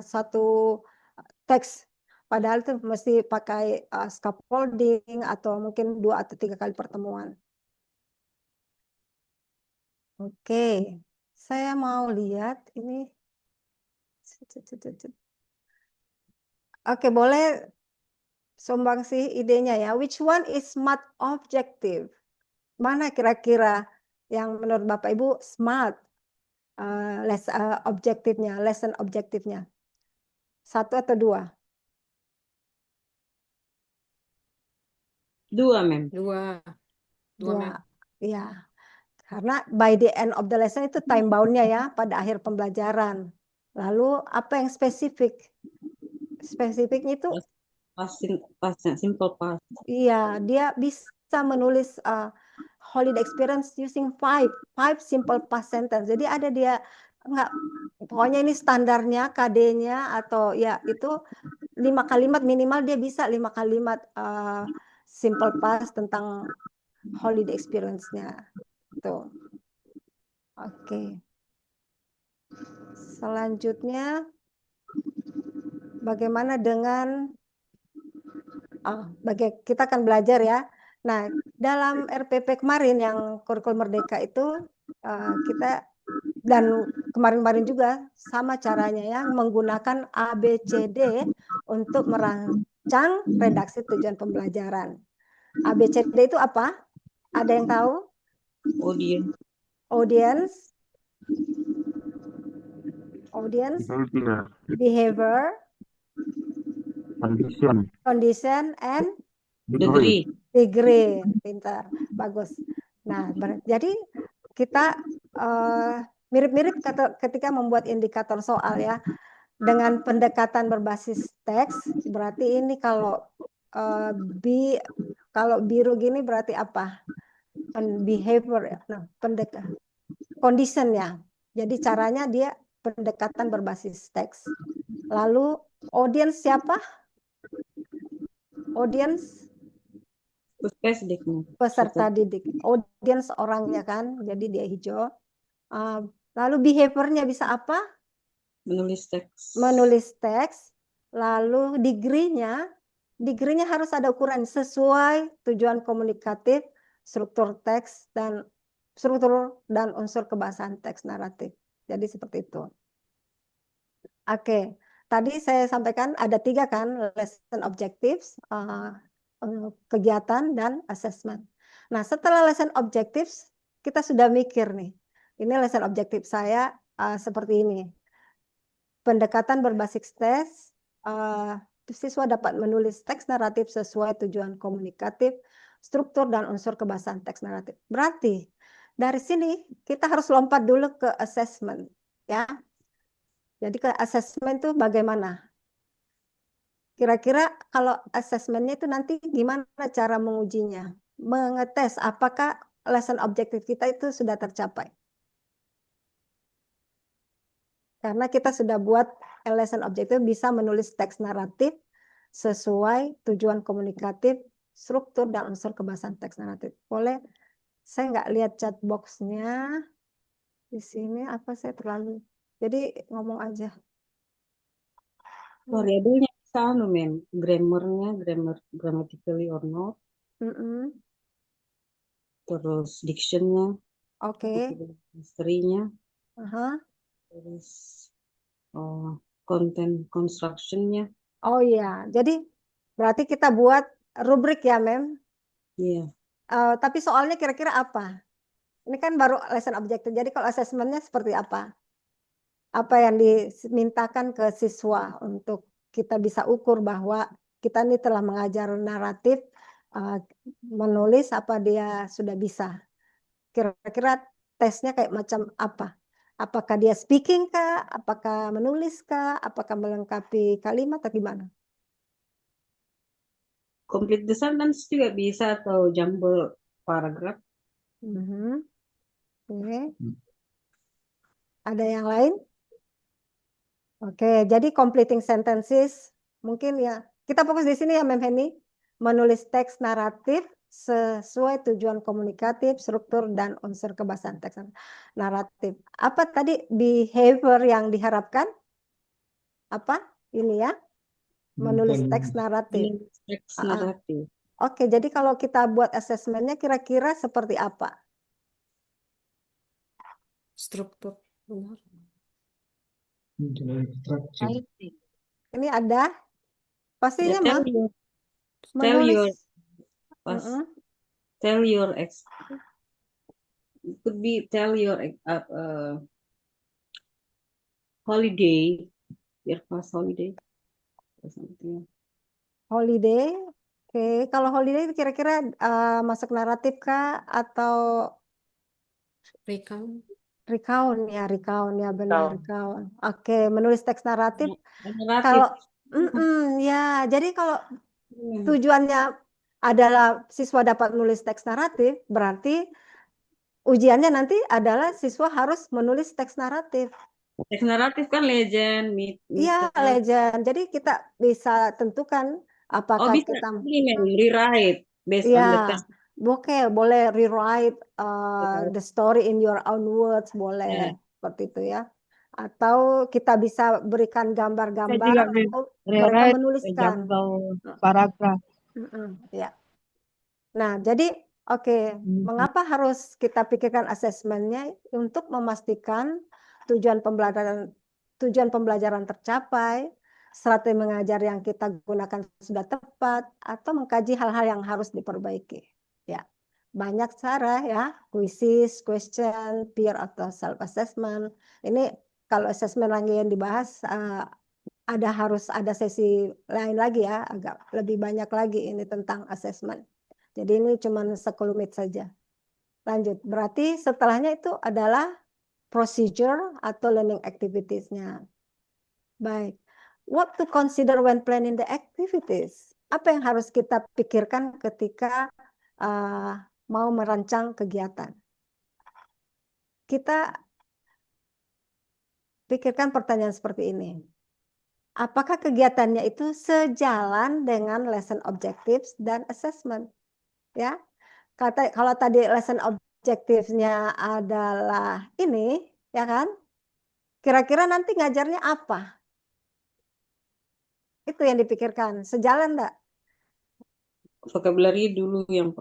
satu teks, padahal itu mesti pakai scaffolding atau mungkin 2 atau 3 kali pertemuan. Oke, saya mau lihat ini. Oke, boleh sumbangsi idenya ya. Which one is smart objective? Mana kira-kira yang menurut Bapak Ibu smart objektifnya, lesson objektifnya? 1 atau 2? 2, Mem. 2. 2, Mem. Iya. Karena by the end of the lesson itu time bound-nya ya, pada akhir pembelajaran. Lalu apa yang spesifik? Spesifiknya itu Simple past. iya, dia bisa menulis holiday experience using 5 simple past sentence. Jadi ada dia pokoknya ini standarnya KD-nya atau ya itu 5 kalimat minimal, dia bisa 5 kalimat simple past tentang holiday experience-nya. Tuh. Oke. Selanjutnya bagaimana dengan kita akan belajar ya. Nah, dalam RPP kemarin yang kurikulum merdeka itu kita dan kemarin-kemarin juga sama caranya ya, menggunakan ABCD untuk merancang redaksi tujuan pembelajaran. ABCD itu apa? Ada yang tahu? Audience, behavior, condition, and Degree. Pintar, bagus. Nah, jadi kita mirip-mirip ketika membuat indikator soal ya. Dengan pendekatan berbasis teks, berarti ini kalau biru gini berarti apa? Behavior ya. Nah, condition ya. Jadi caranya dia pendekatan berbasis teks. Lalu audience siapa? Audience peserta didik. Audience orangnya kan, jadi dia hijau. Lalu behaviornya bisa apa? Menulis teks. Lalu degree-nya harus ada ukuran sesuai tujuan komunikatif, struktur teks dan unsur kebahasaan teks naratif. Jadi seperti itu. Oke, tadi saya sampaikan ada 3 kan, lesson objectives, kegiatan dan assessment. Nah, setelah lesson objectives kita sudah mikir nih. Ini lesson objective saya seperti ini. Pendekatan berbasis teks, siswa dapat menulis teks naratif sesuai tujuan komunikatif, struktur dan unsur kebahasaan teks naratif. Berarti dari sini kita harus lompat dulu ke assessment, ya. Jadi ke assessment itu bagaimana? Kira-kira kalau assessmentnya itu nanti gimana cara mengujinya? Mengetes apakah lesson objektif kita itu sudah tercapai. Karena kita sudah buat lesson objektif bisa menulis teks naratif sesuai tujuan komunikatif, struktur dan unsur kebahasaan teks naratif. Boleh, saya nggak lihat chat box-nya di sini, apa saya terlalu, jadi ngomong aja. Variabelnya bisa Mem, grammarnya, grammatically or not. Terus dictionnya, historinya, terus content constructionnya. Oh iya, jadi berarti kita buat rubrik ya, Mem? Iya. Tapi soalnya kira-kira apa? Ini kan baru lesson objective, jadi kalau assessmentnya seperti apa? Apa yang dimintakan ke siswa untuk kita bisa ukur bahwa kita ini telah mengajar naratif menulis apa dia sudah bisa. Kira-kira tesnya kayak macam apa? Apakah dia speaking kah? Apakah menulis kah? Apakah melengkapi kalimat atau gimana? Complete the sentence juga bisa atau jumble paragraph. Oke. Ada yang lain? Oke, jadi completing sentences mungkin ya. Kita fokus di sini ya, Mem Heni. Menulis teks naratif sesuai tujuan komunikatif, struktur, dan unsur kebahasan teks naratif. Apa tadi behavior yang diharapkan? Apa? Ini ya. Menulis teks naratif. Teks naratif. Oke, jadi kalau kita buat asesmennya kira-kira seperti apa? Struktur. Benar. Ini ada pastinya mah Tell menulis. your could be tell your holiday, your past holiday or something. Holiday. Oke, kalau holiday kira-kira masuk naratif kah atau Recount. recount ya benar recount. Oke, menulis teks naratif. Naratif. Kalau ya, jadi kalau tujuannya adalah siswa dapat menulis teks naratif, berarti ujiannya nanti adalah siswa harus menulis teks naratif. Teks naratif kan legend, Iya, legend. Jadi kita bisa tentukan apakah bisa kita rewrite based on the text. Oke, boleh rewrite the story in your own words, boleh seperti itu ya. Atau kita bisa berikan gambar-gambar, mereka menuliskan. Paragraf. Ya. Nah, jadi mengapa harus kita pikirkan asesmennya untuk memastikan tujuan pembelajaran tercapai, strategi mengajar yang kita gunakan sudah tepat, atau mengkaji hal-hal yang harus diperbaiki. Ya, banyak cara ya, quizzes, question, peer atau self assessment. Ini kalau assessment lagi yang dibahas harus ada sesi lain lagi ya, agak lebih banyak lagi ini tentang assessment. Jadi ini cuma sekelumit saja. Lanjut, berarti setelahnya itu adalah procedure atau learning activities-nya. Baik, what to consider when planning the activities? Apa yang harus kita pikirkan ketika mau merancang kegiatan? Kita pikirkan pertanyaan seperti ini. Apakah kegiatannya itu sejalan dengan lesson objectives dan assessment? Ya, kalau tadi lesson objectives-nya adalah ini, ya kan? Kira-kira nanti ngajarnya apa? Itu yang dipikirkan. Sejalan enggak? Vocabulary dulu yang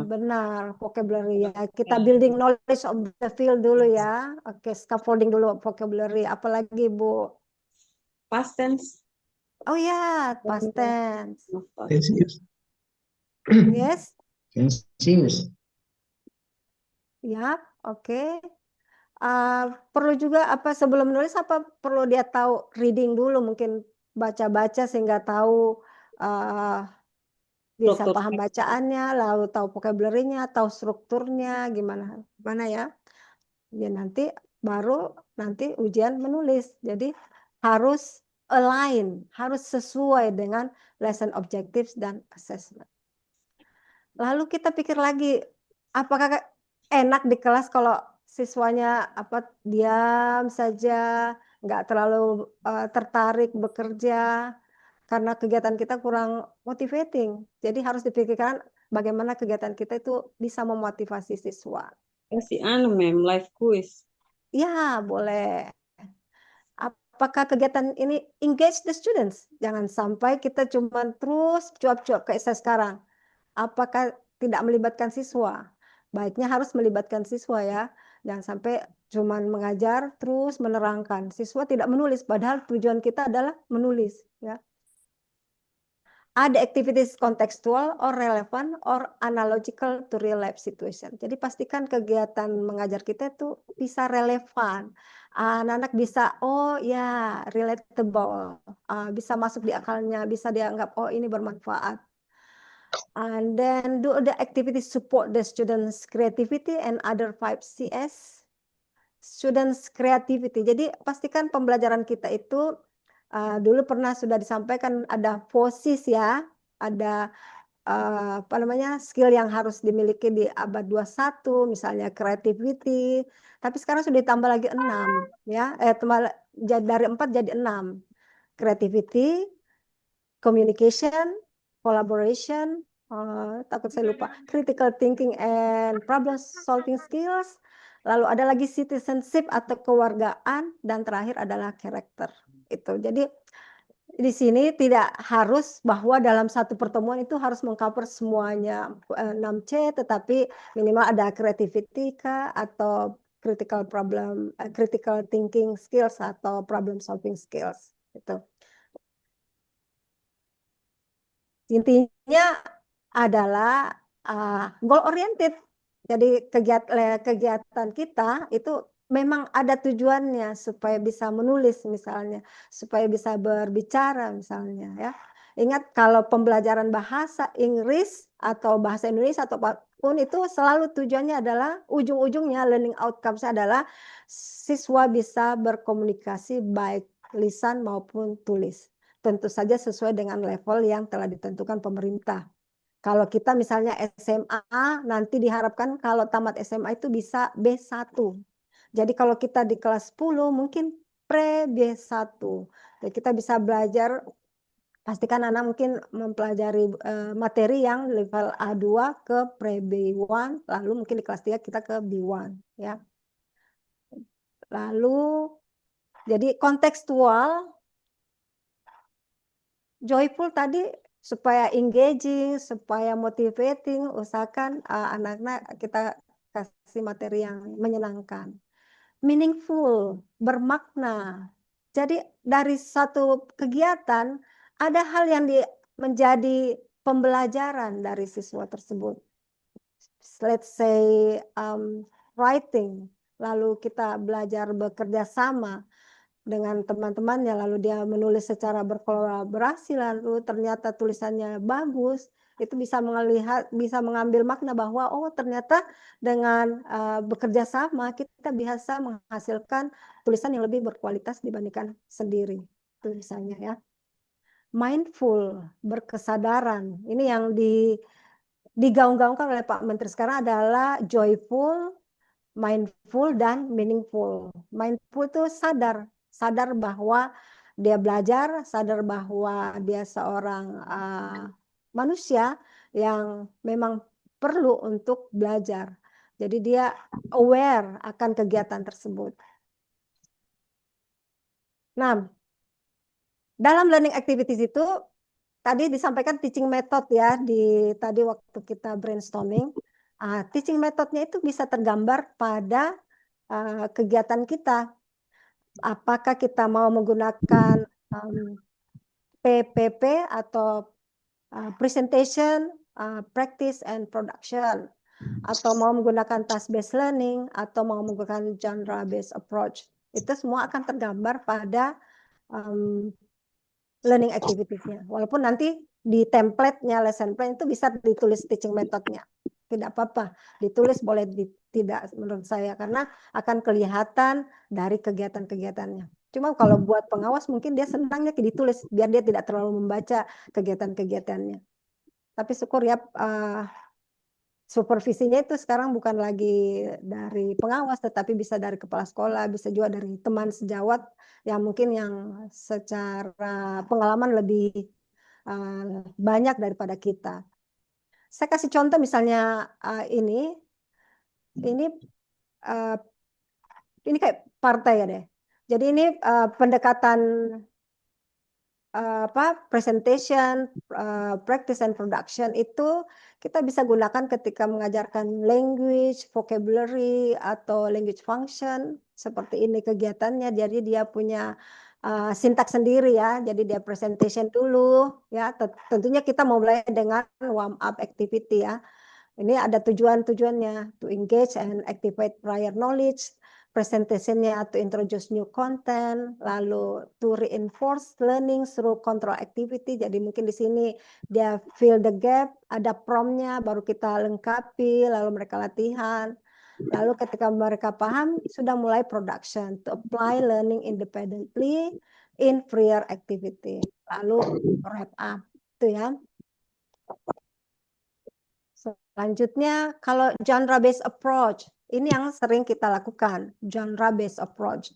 benar, vocabulary ya. Kita building knowledge of the field dulu ya. Oke, scaffolding dulu vocabulary. Apalagi Bu? Past tense. Oh ya, past tense. Yes. Ya, oke. Perlu juga apa sebelum menulis apa perlu dia tahu reading dulu, mungkin baca-baca sehingga tahu bisa paham bacaannya, lalu tahu vocabulary-nya, tahu strukturnya gimana ya. Ya nanti baru nanti ujian menulis. Jadi harus align, harus sesuai dengan lesson objectives dan assessment. Lalu kita pikir lagi, apakah enak di kelas kalau siswanya diam saja, nggak terlalu tertarik bekerja, karena kegiatan kita kurang motivating. Jadi harus dipikirkan bagaimana kegiatan kita itu bisa memotivasi siswa. Kasih live quiz. Ya, boleh. Apakah kegiatan ini engage the students? Jangan sampai kita cuma terus cuap-cuap kayak saya sekarang. Apakah tidak melibatkan siswa? Baiknya harus melibatkan siswa ya. Jangan sampai cuma mengajar terus menerangkan. Siswa tidak menulis, padahal tujuan kita adalah menulis ya. Ada activities contextual or relevant or analogical to real life situation. Jadi pastikan kegiatan mengajar kita itu bisa relevan. Anak-anak bisa, oh ya, relatable, bisa masuk di akalnya, bisa dianggap, oh ini bermanfaat. And then do the activities support the students' creativity and other 5 CS. Students creativity. Jadi pastikan pembelajaran kita itu dulu pernah sudah disampaikan ada FOSIS ya, ada apa namanya skill yang harus dimiliki di abad 21 misalnya creativity, tapi sekarang sudah ditambah lagi 6 ya, dari 4 jadi 6. Creativity, communication, collaboration, takut saya lupa, critical thinking and problem solving skills, lalu ada lagi citizenship atau kewargaan, dan terakhir adalah karakter. Itu. Jadi di sini tidak harus bahwa dalam satu pertemuan itu harus mengcover semuanya 6C, tetapi minimal ada creativity kah, atau critical thinking skills atau problem solving skills. Itu. Intinya adalah goal oriented. Jadi kegiatan kita itu memang ada tujuannya supaya bisa menulis misalnya, supaya bisa berbicara misalnya ya. Ingat kalau pembelajaran bahasa Inggris atau bahasa Indonesia atau apapun itu selalu tujuannya adalah ujung-ujungnya learning outcomes adalah siswa bisa berkomunikasi baik lisan maupun tulis. Tentu saja sesuai dengan level yang telah ditentukan pemerintah. Kalau kita misalnya SMA, nanti diharapkan kalau tamat SMA itu bisa B1. Jadi kalau kita di kelas 10 mungkin pre-B1. Jadi kita bisa belajar, pastikan anak mungkin mempelajari materi yang level A2 ke pre-B1, lalu mungkin di kelas 3 kita ke B1. Ya. Lalu, jadi kontekstual, joyful tadi supaya engaging, supaya motivating, usahakan anak-anak kita kasih materi yang menyenangkan. Meaningful, bermakna. Jadi dari satu kegiatan ada hal yang menjadi pembelajaran dari siswa tersebut. Let's say writing, lalu kita belajar bekerja sama dengan teman-temannya, lalu dia menulis secara berkolaborasi, lalu ternyata tulisannya bagus, itu bisa mengambil makna bahwa oh ternyata dengan bekerja sama kita bisa menghasilkan tulisan yang lebih berkualitas dibandingkan sendiri, itu misalnya ya. Mindful, berkesadaran, ini yang digaung-gaungkan oleh Pak Menteri sekarang adalah joyful, mindful, dan meaningful. Mindful itu sadar bahwa dia belajar, sadar bahwa dia seorang manusia yang memang perlu untuk belajar. Jadi dia aware akan kegiatan tersebut. Nah, dalam learning activities itu tadi disampaikan teaching method ya tadi waktu kita brainstorming. Teaching methodnya itu bisa tergambar pada kegiatan kita. Apakah kita mau menggunakan PPP atau presentation, practice and production, atau mau menggunakan task-based learning, atau mau menggunakan genre-based approach. Itu semua akan tergambar pada learning activities-nya. Walaupun nanti di template-nya lesson plan itu bisa ditulis teaching methodnya. Tidak apa-apa, ditulis boleh tidak menurut saya, karena akan kelihatan dari kegiatan-kegiatannya. Cuma kalau buat pengawas mungkin dia senangnya ditulis, biar dia tidak terlalu membaca kegiatan-kegiatannya. Tapi syukur ya, supervisinya itu sekarang bukan lagi dari pengawas, tetapi bisa dari kepala sekolah, bisa juga dari teman sejawat yang mungkin yang secara pengalaman lebih banyak daripada kita. Saya kasih contoh misalnya ini kayak partai ya deh. Jadi ini pendekatan presentation, practice and production itu kita bisa gunakan ketika mengajarkan language, vocabulary, atau language function. Seperti ini kegiatannya, jadi dia punya sintaks sendiri ya. Jadi dia presentation dulu ya. Tentunya kita mau mulai dengan warm up activity ya. Ini ada tujuannya, to engage and activate prior knowledge. presentationnya to introduce new content, lalu to reinforce learning through control activity. Jadi mungkin di sini dia fill the gap, ada promptnya, baru kita lengkapi, lalu mereka latihan. Lalu ketika mereka paham, sudah mulai production to apply learning independently in prior activity. Lalu wrap up, itu ya. Selanjutnya, kalau genre-based approach, ini yang sering kita lakukan, genre-based approach.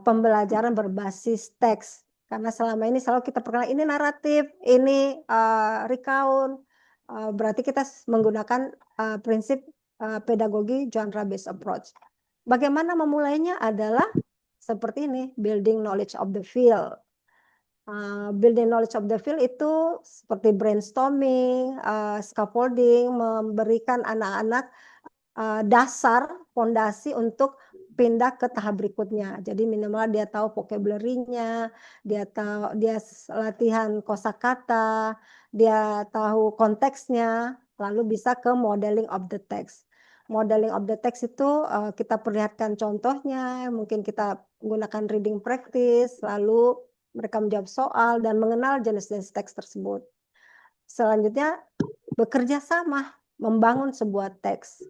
Pembelajaran berbasis teks. Karena selama ini selalu kita perkenalkan ini naratif, ini recount. Berarti kita menggunakan prinsip pedagogi genre-based approach. Bagaimana memulainya adalah seperti ini, building knowledge of the field. Building knowledge of the field itu seperti brainstorming, scaffolding, memberikan anak-anak dasar, fondasi untuk pindah ke tahap berikutnya. Jadi minimal dia tahu vocabulary-nya, dia latihan kosakata, dia tahu konteksnya, lalu bisa ke modeling of the text. Modeling of the text itu kita perlihatkan contohnya, mungkin kita gunakan reading practice, lalu mereka menjawab soal dan mengenal jenis-jenis teks tersebut. Selanjutnya, bekerja sama, membangun sebuah teks.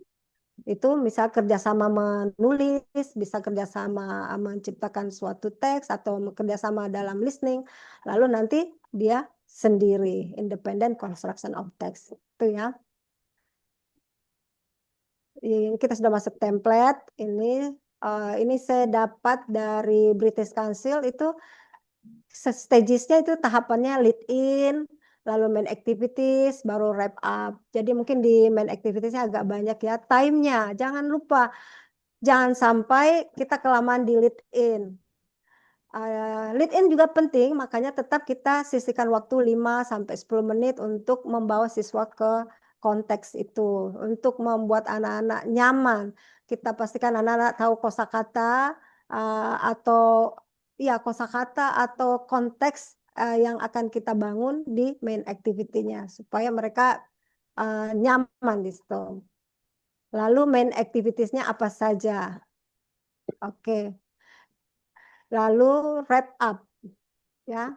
Itu misal kerjasama menulis, bisa kerjasama menciptakan suatu teks, atau kerjasama dalam listening, lalu nanti dia sendiri, independent construction of text. Itu ya. Ini kita sudah masuk template, ini saya dapat dari British Council, itu stagesnya itu tahapannya lead in, lalu main activities, baru wrap up. Jadi mungkin di main activitiesnya agak banyak ya. Time-nya, jangan lupa, jangan sampai kita kelamaan di lead in. Lead in juga penting, makanya tetap kita sisihkan waktu 5-10 menit untuk membawa siswa ke konteks itu, untuk membuat anak-anak nyaman. Kita pastikan anak-anak tahu kosakata atau ya kosakata atau konteks yang akan kita bangun di main activity-nya supaya mereka nyaman di situ. Lalu main activities-nya apa saja? Oke. Lalu wrap up ya.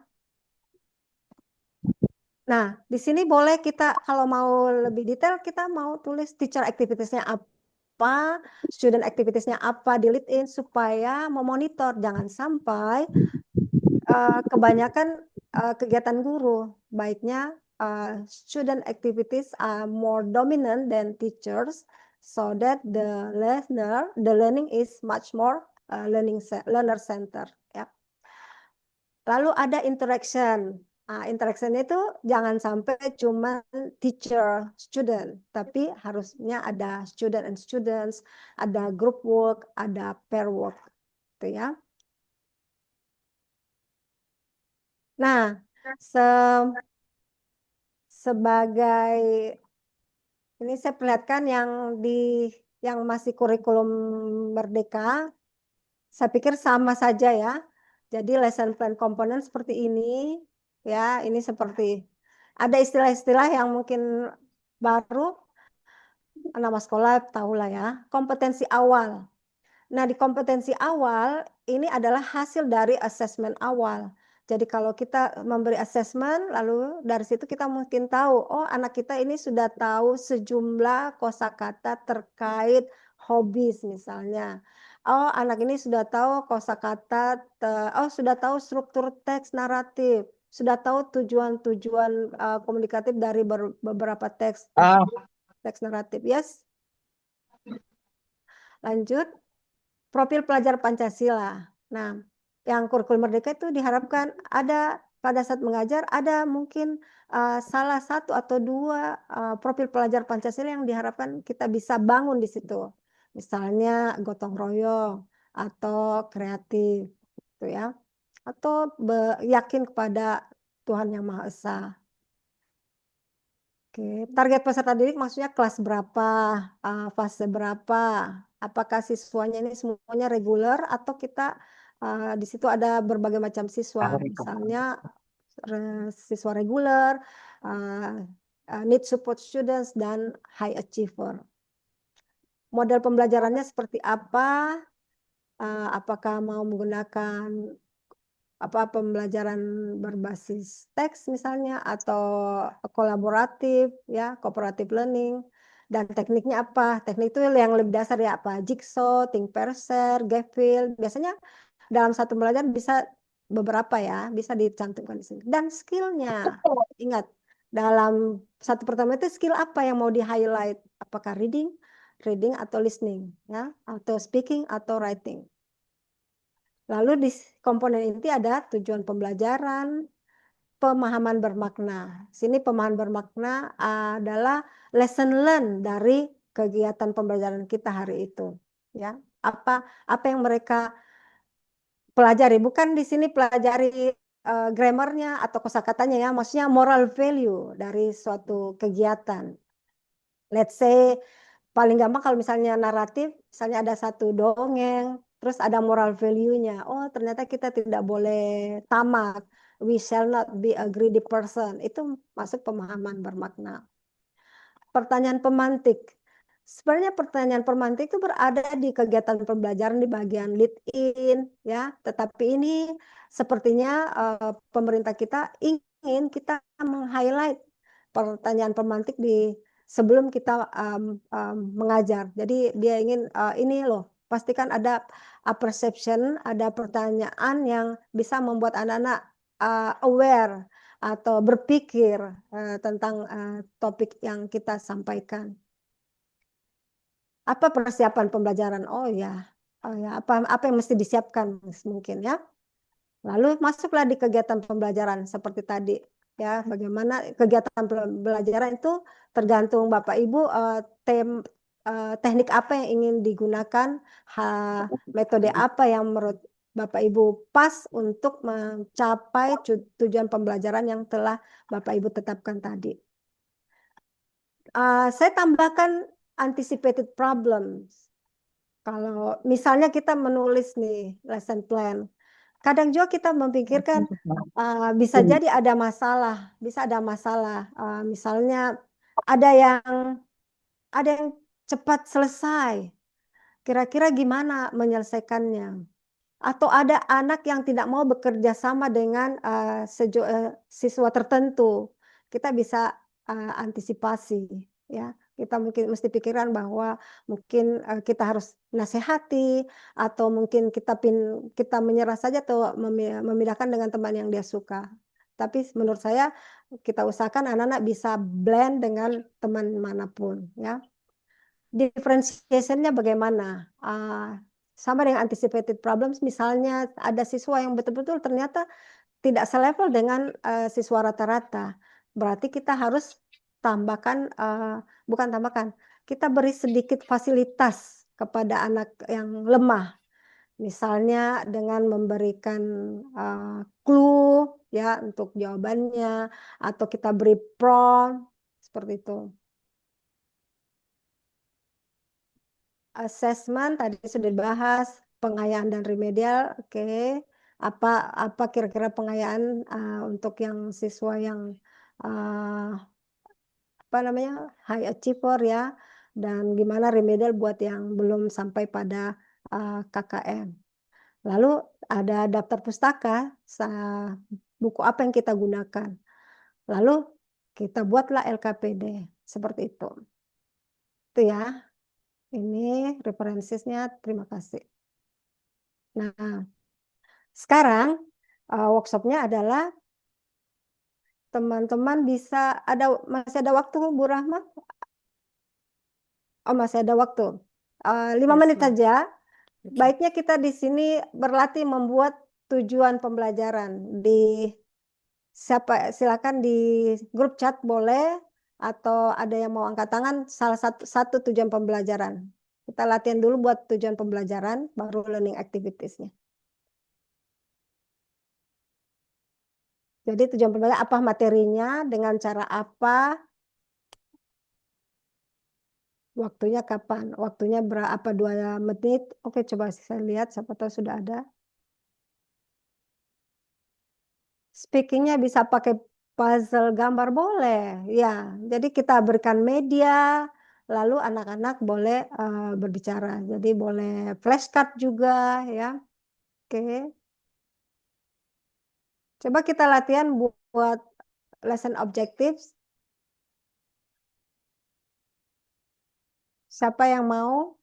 Nah, di sini boleh kita kalau mau lebih detail kita mau tulis teacher activities-nya apa, student activities-nya apa di lead in supaya memonitor, jangan sampai kebanyakan kegiatan guru, baiknya student activities are more dominant than teachers, so that the learning is much more learner center ya. Lalu ada interaction. Interaction itu jangan sampai cuma teacher student, tapi harusnya ada student and students, ada group work, ada pair work, gitu ya. Nah, sebagai ini saya perlihatkan yang masih kurikulum Merdeka, saya pikir sama saja ya. Jadi lesson plan komponen seperti ini, ya ini seperti ada istilah-istilah yang mungkin baru, nama sekolah tahulah ya, kompetensi awal. Nah di kompetensi awal ini adalah hasil dari asesmen awal. Jadi kalau kita memberi assessment, lalu dari situ kita mungkin tahu, oh anak kita ini sudah tahu sejumlah kosakata terkait hobbies misalnya. Oh anak ini sudah tahu kosakata, sudah tahu struktur teks naratif, sudah tahu tujuan-tujuan komunikatif dari beberapa teks naratif. Yes. Lanjut, profil pelajar Pancasila. Nah, yang kurikulum Merdeka itu diharapkan ada pada saat mengajar ada mungkin salah satu atau dua profil pelajar Pancasila yang diharapkan kita bisa bangun di situ. Misalnya gotong royong atau kreatif, gitu ya. Atau yakin kepada Tuhan Yang Maha Esa. Oke, target peserta didik maksudnya kelas berapa, fase berapa, apakah siswanya ini semuanya reguler atau kita di situ ada berbagai macam siswa, misalnya siswa reguler, need support students, dan high achiever. Model pembelajarannya seperti apa? apakah mau menggunakan pembelajaran berbasis teks misalnya atau kolaboratif ya, cooperative learning. Dan tekniknya apa? Teknik itu yang lebih dasar ya, apa? Jigsaw, think parser, Gapfill. Biasanya dalam satu pembelajaran bisa beberapa ya, bisa dicantumkan di sini. Dan skillnya, ingat, dalam satu pertemuan itu skill apa yang mau di-highlight? Apakah reading atau listening, ya, atau speaking atau writing. Lalu di komponen inti ada tujuan pembelajaran, pemahaman bermakna. Sini pemahaman bermakna adalah lesson learn dari kegiatan pembelajaran kita hari itu. Ya, apa yang mereka pelajari? Bukan di sini pelajari grammarnya atau kosakatanya ya, maksudnya moral value dari suatu kegiatan. Let's say paling gampang kalau misalnya naratif, misalnya ada satu dongeng, terus ada moral value-nya. Oh, ternyata kita tidak boleh tamak. We shall not be a greedy person. Itu masuk pemahaman bermakna. Pertanyaan pemantik. Sebenarnya pertanyaan pemantik itu berada di kegiatan pembelajaran di bagian lead in, ya. Tetapi ini sepertinya pemerintah kita ingin kita meng-highlight pertanyaan pemantik di sebelum kita mengajar. Jadi dia ingin ini loh, pastikan ada perception, ada pertanyaan yang bisa membuat anak-anak aware atau berpikir tentang topik yang kita sampaikan. Apa persiapan pembelajaran? Oh ya, apa yang mesti disiapkan mungkin ya. Lalu masuklah di kegiatan pembelajaran seperti tadi ya. Bagaimana kegiatan pembelajaran itu tergantung Bapak Ibu teknik apa yang ingin digunakan, metode apa yang menurut Bapak Ibu pas untuk mencapai tujuan pembelajaran yang telah Bapak Ibu tetapkan tadi. Saya tambahkan anticipated problems. Kalau misalnya kita menulis nih lesson plan, kadang juga kita memikirkan bisa jadi ada masalah, misalnya ada yang cepat selesai. Kira-kira gimana menyelesaikannya? Atau ada anak yang tidak mau bekerja sama dengan siswa tertentu. Kita bisa antisipasi ya. Kita mungkin mesti pikiran bahwa mungkin kita harus nasihati atau mungkin kita menyerah saja atau memindahkan dengan teman yang dia suka. Tapi menurut saya kita usahakan anak-anak bisa blend dengan teman manapun ya. Differentiation-nya bagaimana? Sama dengan anticipated problems, misalnya ada siswa yang betul-betul ternyata tidak selevel dengan siswa rata-rata. Berarti kita harus kita beri sedikit fasilitas kepada anak yang lemah. Misalnya dengan memberikan clue ya untuk jawabannya, atau kita beri prompt, seperti itu. Assessment tadi sudah dibahas, pengayaan dan remedial, oke. Apa kira-kira pengayaan untuk yang siswa yang high achiever ya, dan gimana remedial buat yang belum sampai pada KKM. Lalu ada daftar pustaka, buku apa yang kita gunakan. Lalu kita buatlah LKPD seperti itu. Itu ya. Ini referensinya, terima kasih. Nah, sekarang workshopnya adalah teman-teman masih ada waktu Bu Rahmat? Oh, masih ada waktu. 5 menit saja. Baiknya kita di sini berlatih membuat tujuan pembelajaran. Silakan di grup chat boleh, atau ada yang mau angkat tangan salah satu tujuan pembelajaran. Kita latihan dulu buat tujuan pembelajaran, baru learning activities-nya. Jadi tujuan pembelajaran apa materinya, dengan cara apa, waktunya kapan, waktunya berapa, 2 menit. Oke, coba saya lihat, siapa tahu sudah ada. Speakingnya bisa pakai puzzle gambar boleh, ya. Jadi kita berikan media, lalu anak-anak boleh berbicara. Jadi boleh flashcard juga ya. Oke. Coba kita latihan buat lesson objectives. Siapa yang mau?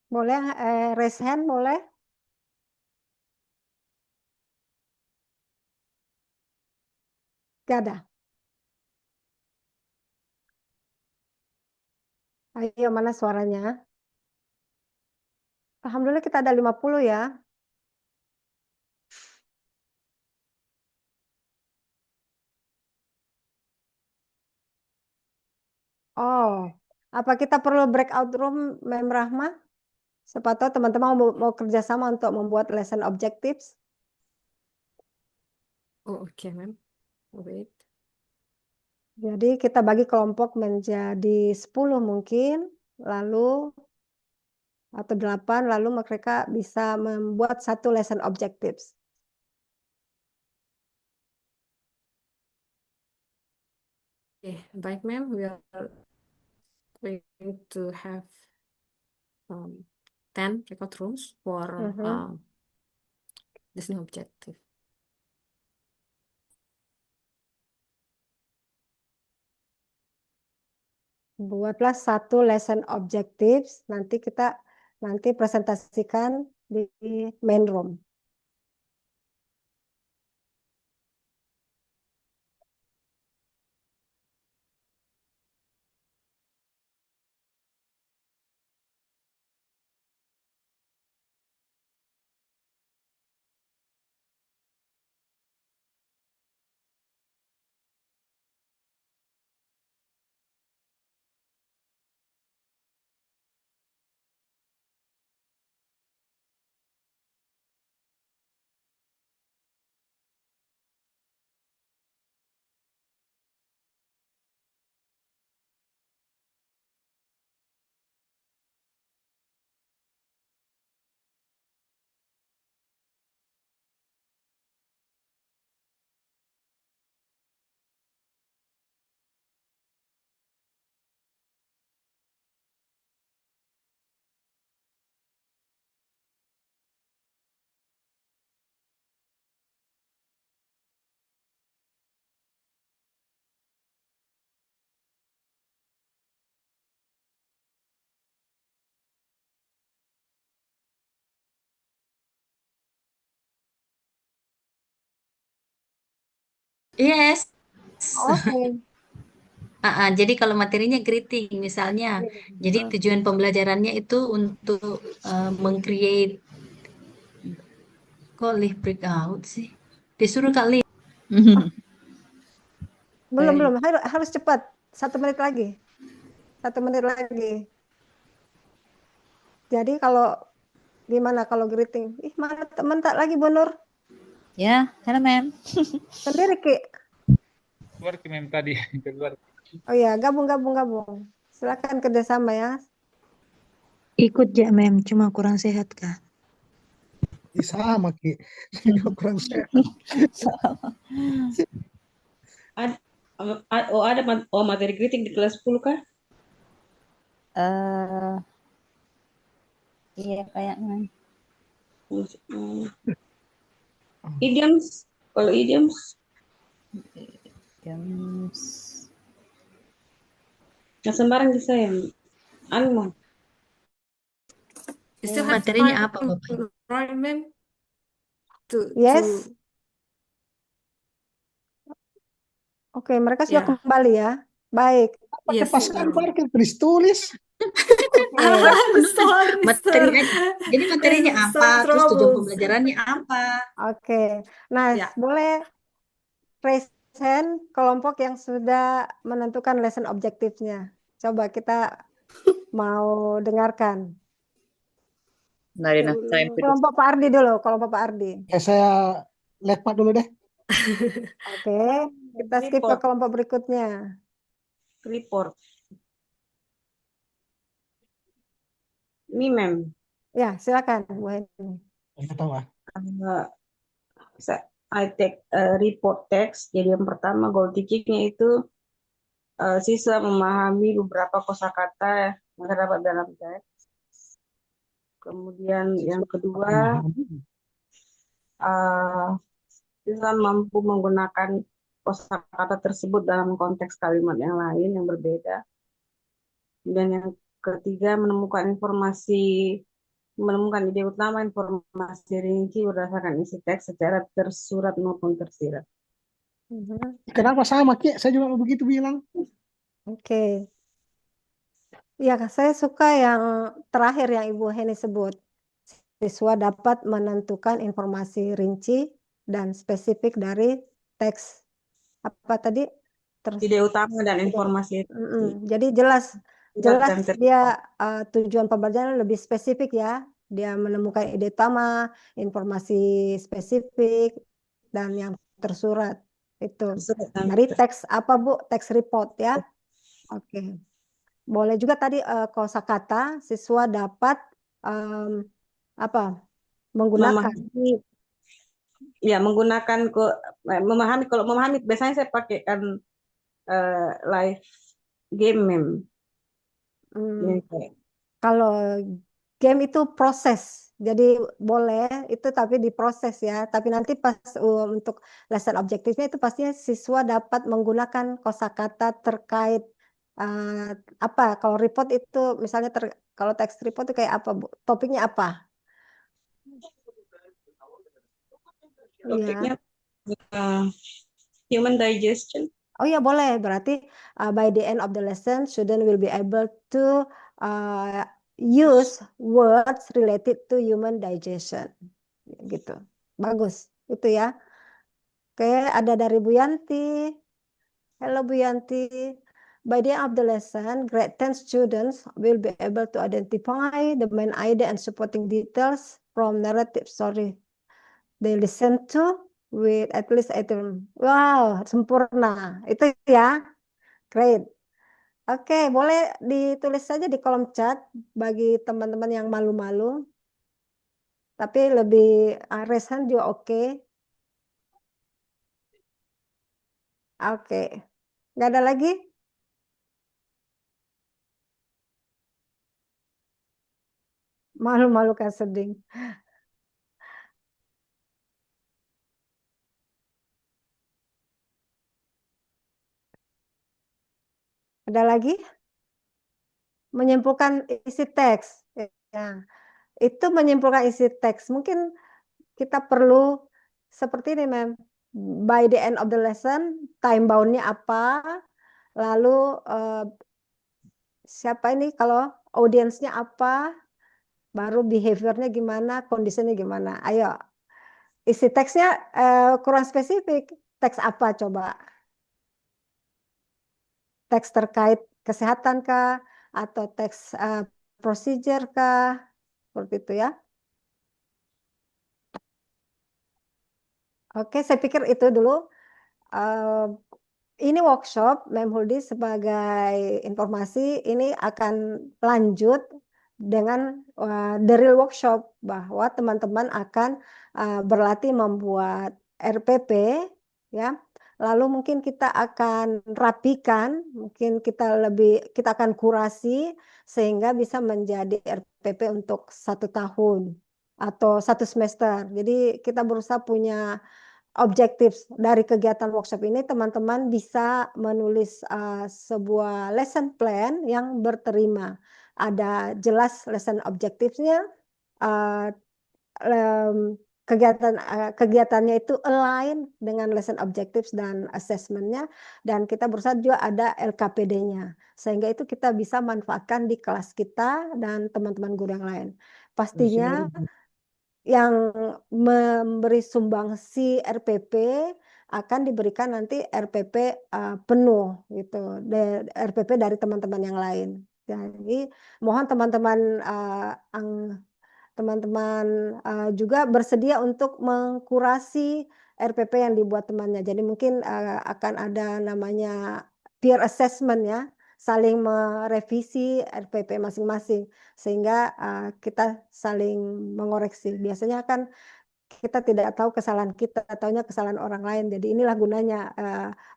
Boleh raise hand boleh? Gak ada. Ayo mana suaranya? Alhamdulillah kita ada 50 ya. Oh, apa kita perlu breakout room, Mem Rahma? Siapa tahu teman-teman mau kerjasama untuk membuat lesson objectives. Oh, okay, ma'am. Wait. Jadi kita bagi kelompok menjadi 10 mungkin, lalu atau 8, lalu mereka bisa membuat satu lesson objectives. Okay, baik, ma'am. We are going to have 10 breakout rooms for listening objective. Buatlah satu lesson objectives, nanti kita presentasikan di main room. Yes. Oke. Jadi kalau materinya greeting misalnya, jadi tujuan pembelajarannya itu untuk meng-create kok live breakout sih. Disuruh Kak Liv. Belum, harus cepat. 1 menit lagi. 1 menit lagi. Jadi kalau gimana kalau greeting? Ih, mana teman tak lagi Bu Nur? Ya, halo Mem. Sendiri Ki. Keluar ke Mem tadi, keluar. Oh ya, gabung. Silakan kerjasama ya. Ikut ya Mem, cuma kurang sehat kah? Sama Ki, saya kurang sehat. Ada materi greeting di kelas 10 kah? Iya kayaknya. Idioms, kalau idioms. Nah, sembarang bisa ya. Anu. Materinya apa Bapak? Right, ma'am? Yes. Oke, mereka sudah kembali ya. Baik. Pakai pasangan parkir tulis. Sorry. Jadi materinya apa? Terus tujuan pembelajarannya apa? Oke. Nah, boleh raise hand kelompok yang sudah menentukan lesson objectives-nya. Coba kita mau dengarkan. Kelompok Pak Ardi dulu, kelompok Pak Ardi. Ya, saya lihat Pak dulu deh. Oke, kita skip ke kelompok berikutnya. Report. Me, ma'am. Ya, silakan Bu Heni. Nggak tahu ah. I take report text. Jadi yang pertama goal teachingnya itu siswa memahami beberapa kosakata yang terdapat dalam teks. Kemudian yang kedua, siswa mampu menggunakan kosakata tersebut dalam konteks kalimat yang lain yang berbeda. Dan yang ketiga, menemukan ide utama informasi rinci berdasarkan isi teks secara tersurat maupun tersirat. Kenapa sama Ki? Saya juga begitu bilang. Oke. Ya, saya suka yang terakhir yang Ibu Heni sebut. Siswa dapat menentukan informasi rinci dan spesifik dari teks. Apa tadi? Ide utama dan informasi. Jadi jelas dan dia tujuan pembelajaran lebih spesifik ya. Dia menemukan ide utama, informasi spesifik, dan yang tersurat. Itu dari teks apa Bu? Teks report ya. Oke. Boleh juga tadi kosakata siswa dapat menggunakan. Menggunakan memahami. Kalau memahami biasanya saya pakaikan live game, mem. Kalau game itu proses, jadi boleh itu tapi diproses ya. Tapi nanti pas untuk lesson objektifnya itu pastinya siswa dapat menggunakan kosakata terkait apa. Kalau report itu misalnya kalau teks report itu kayak apa Bu? Topiknya apa? Topiknya human digestion. Oh ya boleh, berarti by the end of the lesson, student will be able to use words related to human digestion. Gitu, bagus, itu ya. Oke, ada dari Bu Yanti. Hello Bu Yanti. By the end of the lesson, grade 10 students will be able to identify the main idea and supporting details from narrative story they listen to with at least item. Wow, sempurna. Itu ya. Great. Oke, boleh ditulis saja di kolom chat bagi teman-teman yang malu-malu. Tapi lebih raise hand juga oke. Oke. Nggak ada lagi? Malu-malu kan sedih. Ada lagi? Menyimpulkan isi teks. Ya. Itu menyimpulkan isi teks. Mungkin kita perlu seperti ini, Mem. By the end of the lesson, time bound-nya apa? Lalu siapa ini kalau audiensnya apa? Baru behaviornya gimana? Kondisinya gimana? Ayo. Isi teksnya kurang spesifik. Teks apa coba? Teks terkait kesehatan kah? Atau teks procedure kah? Seperti itu ya. Oke, saya pikir itu dulu. Ini workshop, Mem Huldi sebagai informasi, ini akan lanjut dengan the real workshop, bahwa teman-teman akan berlatih membuat RPP, ya. Lalu mungkin kita akan rapikan, mungkin kita akan kurasi sehingga bisa menjadi RPP untuk 1 tahun atau 1 semester. Jadi kita berusaha punya objektif dari kegiatan workshop ini. Teman-teman bisa menulis sebuah lesson plan yang berterima. Ada jelas lesson objektifnya, kegiatannya itu align dengan lesson objectives dan assessmentnya, dan kita berusaha juga ada LKPD-nya, sehingga itu kita bisa manfaatkan di kelas kita dan teman-teman guru yang lain. Pastinya yang memberi sumbangsi RPP akan diberikan nanti RPP penuh gitu, RPP dari teman-teman yang lain. Jadi mohon teman-teman juga bersedia untuk mengkurasi RPP yang dibuat temannya. Jadi mungkin akan ada namanya peer assessment ya. saling merevisi RPP masing-masing sehingga kita saling mengoreksi. Biasanya kan kita tidak tahu kesalahan kita, taunya kesalahan orang lain. Jadi inilah gunanya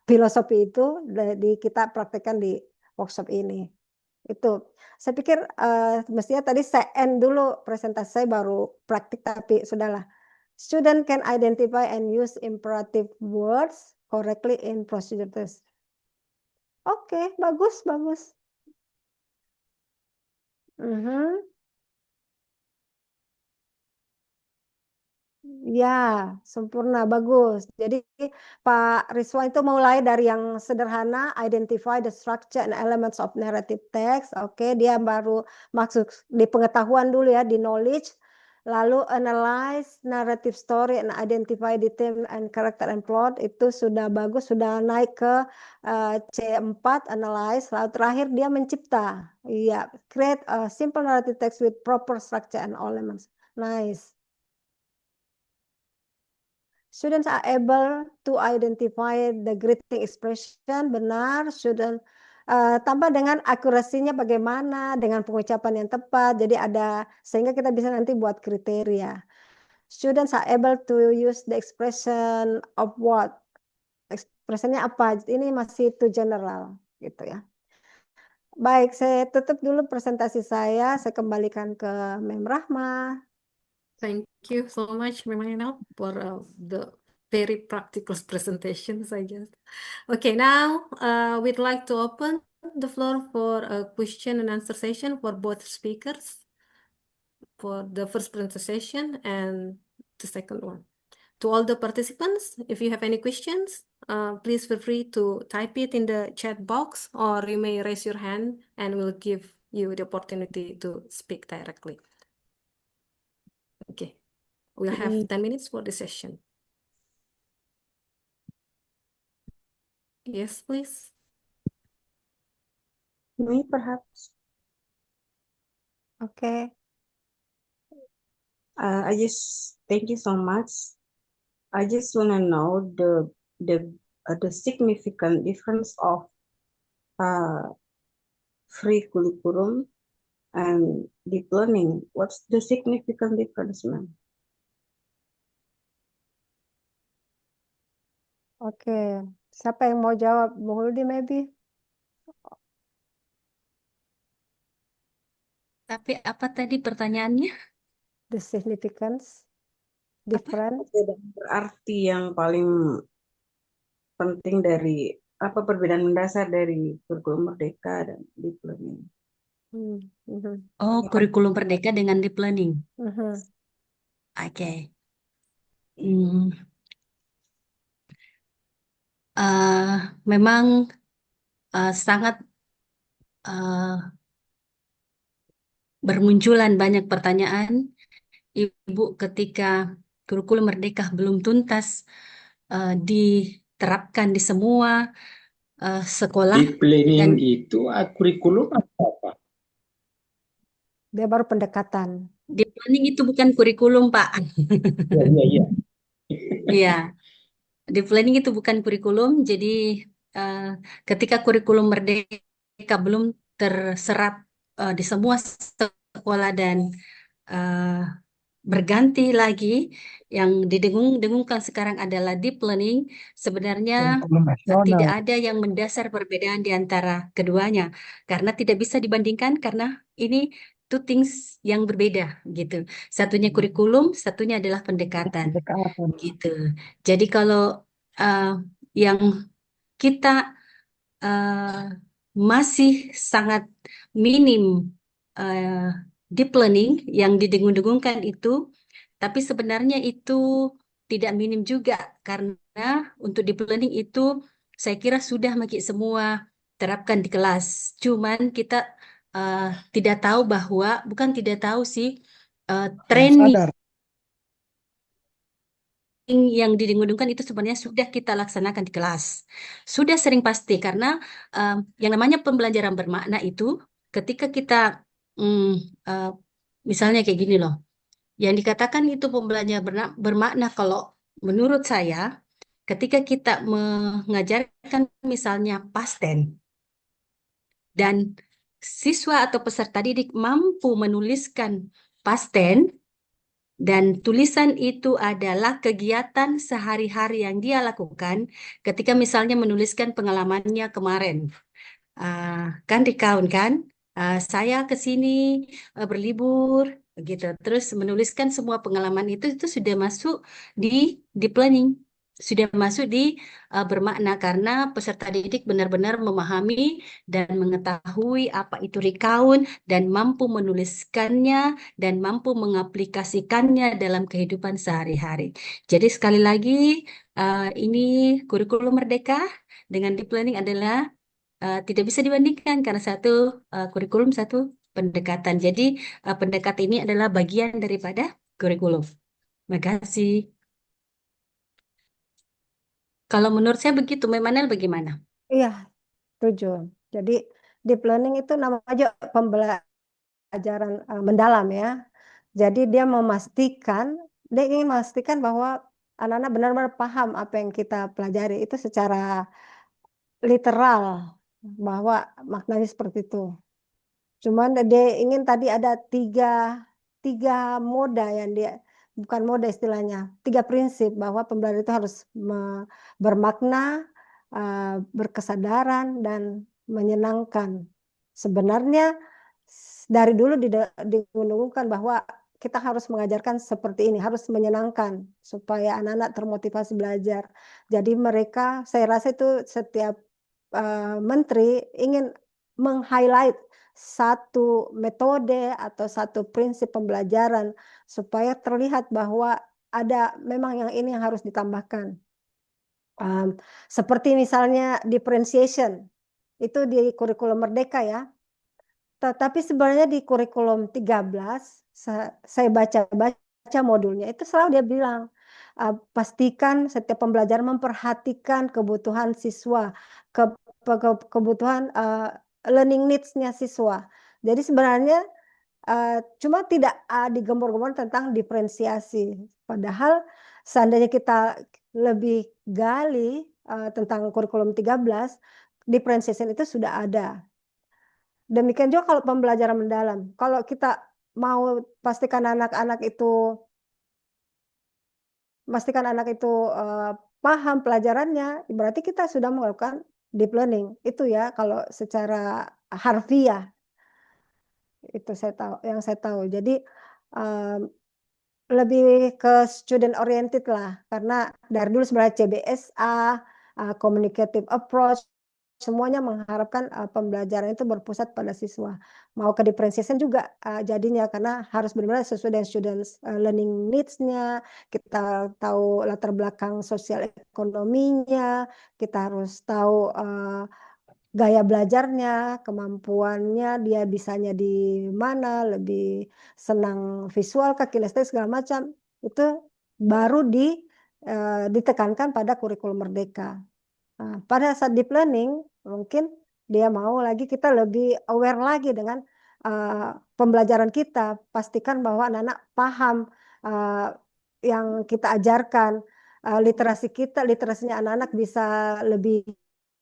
filosofi itu kita praktekkan di workshop ini. Itu. Saya pikir mestinya tadi saya end dulu presentasi saya baru praktik, tapi sudahlah. Student can identify and use imperative words correctly in procedure test. Oke, bagus, bagus. Ya, sempurna, bagus. Jadi Pak Rizwan itu mulai dari yang sederhana, identify the structure and elements of narrative text. Oke, dia baru masuk di pengetahuan dulu ya, di knowledge. Lalu analyze narrative story and identify the theme and character and plot. Itu sudah bagus, sudah naik ke C4, analyze. Lalu terakhir dia mencipta. Iya, create a simple narrative text with proper structure and elements. Nice. Students are able to identify the greeting expression, benar. Student tambah dengan akurasinya bagaimana, dengan pengucapan yang tepat. Jadi sehingga kita bisa nanti buat kriteria. Students are able to use the expression of what? Ekspresinya apa? Ini masih too general, gitu ya. Baik, saya tutup dulu presentasi saya. Saya kembalikan ke Mem Rahma. Thank you so much, Mem Ainal, for the very practical presentations, I guess. Okay, now we'd like to open the floor for a question and answer session for both speakers, for the first presentation and the second one. To all the participants, if you have any questions, please feel free to type it in the chat box, or you may raise your hand and we'll give you the opportunity to speak directly. Okay, we'll have 10 minutes for the session. Yes, please. Me, perhaps. Okay. I just thank you so much. I just want to know the significant difference of free curriculum and deep learning. What's the significant difference, ma'am? Oke, siapa yang mau jawab? Bu Huldi maybe? Tapi apa tadi pertanyaannya? The significance, difference. Berarti yang paling penting dari apa perbedaan mendasar dari kurikulum merdeka dan deep learning. Oh, kurikulum merdeka dengan deep learning. Oke. Memang sangat bermunculan banyak pertanyaan, Ibu, ketika kurikulum merdeka belum tuntas diterapkan di semua sekolah. Deep learning itu kurikulum apa? Dia baru pendekatan. Deep learning itu bukan kurikulum, Pak. Iya. Iya. Deep learning itu bukan kurikulum, jadi ketika kurikulum merdeka belum terserap di semua sekolah dan berganti lagi, yang didengung-dengungkan sekarang adalah deep learning, sebenarnya tidak ada yang mendasar perbedaan di antara keduanya, karena tidak bisa dibandingkan karena ini two things yang berbeda gitu. Satunya kurikulum, satunya adalah pendekatan. Gitu. Jadi kalau yang kita masih sangat minim deep learning yang didengung-dengungkan itu, tapi sebenarnya itu tidak minim juga, karena untuk deep learning itu saya kira sudah semua terapkan di kelas. Cuman kita tidak tahu bahwa, bukan tidak tahu sih, training yang didengung-dengungkan itu sebenarnya sudah kita laksanakan di kelas. Sudah sering pasti, karena yang namanya pembelajaran bermakna itu ketika kita misalnya kayak gini loh, yang dikatakan itu pembelajaran bermakna kalau menurut saya ketika kita mengajarkan misalnya past tense dan siswa atau peserta didik mampu menuliskan past tense dan tulisan itu adalah kegiatan sehari-hari yang dia lakukan ketika misalnya menuliskan pengalamannya kemarin. Kan recount kan, saya ke sini berlibur gitu, terus menuliskan semua pengalaman itu sudah masuk di planning, sudah masuk di bermakna karena peserta didik benar-benar memahami dan mengetahui apa itu recount dan mampu menuliskannya dan mampu mengaplikasikannya dalam kehidupan sehari-hari. Jadi sekali lagi ini kurikulum Merdeka dengan deep learning adalah tidak bisa dibandingkan karena satu kurikulum, satu pendekatan. Jadi pendekatan ini adalah bagian daripada kurikulum. Terima kasih. Kalau menurut saya begitu, Memanel bagaimana? Iya, setuju. Jadi deep learning itu namanya pembelajaran mendalam ya. Jadi dia ingin memastikan bahwa anak-anak benar-benar paham apa yang kita pelajari itu secara literal, bahwa maknanya seperti itu. Cuman dia ingin tadi ada tiga moda yang dia, bukan moda istilahnya, 3 prinsip bahwa pembelajaran itu harus bermakna, berkesadaran, dan menyenangkan. Sebenarnya dari dulu diumumkan bahwa kita harus mengajarkan seperti ini, harus menyenangkan supaya anak-anak termotivasi belajar. Jadi mereka, saya rasa itu setiap menteri ingin meng-highlight satu metode atau satu prinsip pembelajaran supaya terlihat bahwa ada memang yang harus ditambahkan. Seperti misalnya differentiation, itu di kurikulum Merdeka ya. Tetapi sebenarnya di kurikulum 13, saya baca modulnya, itu selalu dia bilang, pastikan setiap pembelajaran memperhatikan kebutuhan siswa, kebutuhan learning needs-nya siswa. Jadi sebenarnya cuma tidak digembor-gembor tentang diferensiasi. Padahal seandainya kita lebih gali tentang kurikulum 13, differentiation itu sudah ada. Demikian juga kalau pembelajaran mendalam. Kalau kita mau pastikan anak itu paham pelajarannya, berarti kita sudah melakukan deep learning. Itu ya kalau secara harfiah. Itu yang saya tahu. Jadi lebih ke student oriented lah, karena dari dulu sebenarnya CBSA, communicative approach, semuanya mengharapkan pembelajaran itu berpusat pada siswa. Mau ke differentiation juga jadinya, karena harus benar-benar sesuai dengan students learning needs-nya, kita tahu latar belakang sosial ekonominya, kita harus tahu gaya belajarnya, kemampuannya, dia bisanya di mana, lebih senang visual kah, kinestetik segala macam, itu baru ditekankan pada kurikulum Merdeka. Nah, pada saat deep learning mungkin dia mau lagi kita lebih aware lagi dengan pembelajaran kita, pastikan bahwa anak-anak paham yang kita ajarkan, literasinya anak-anak bisa lebih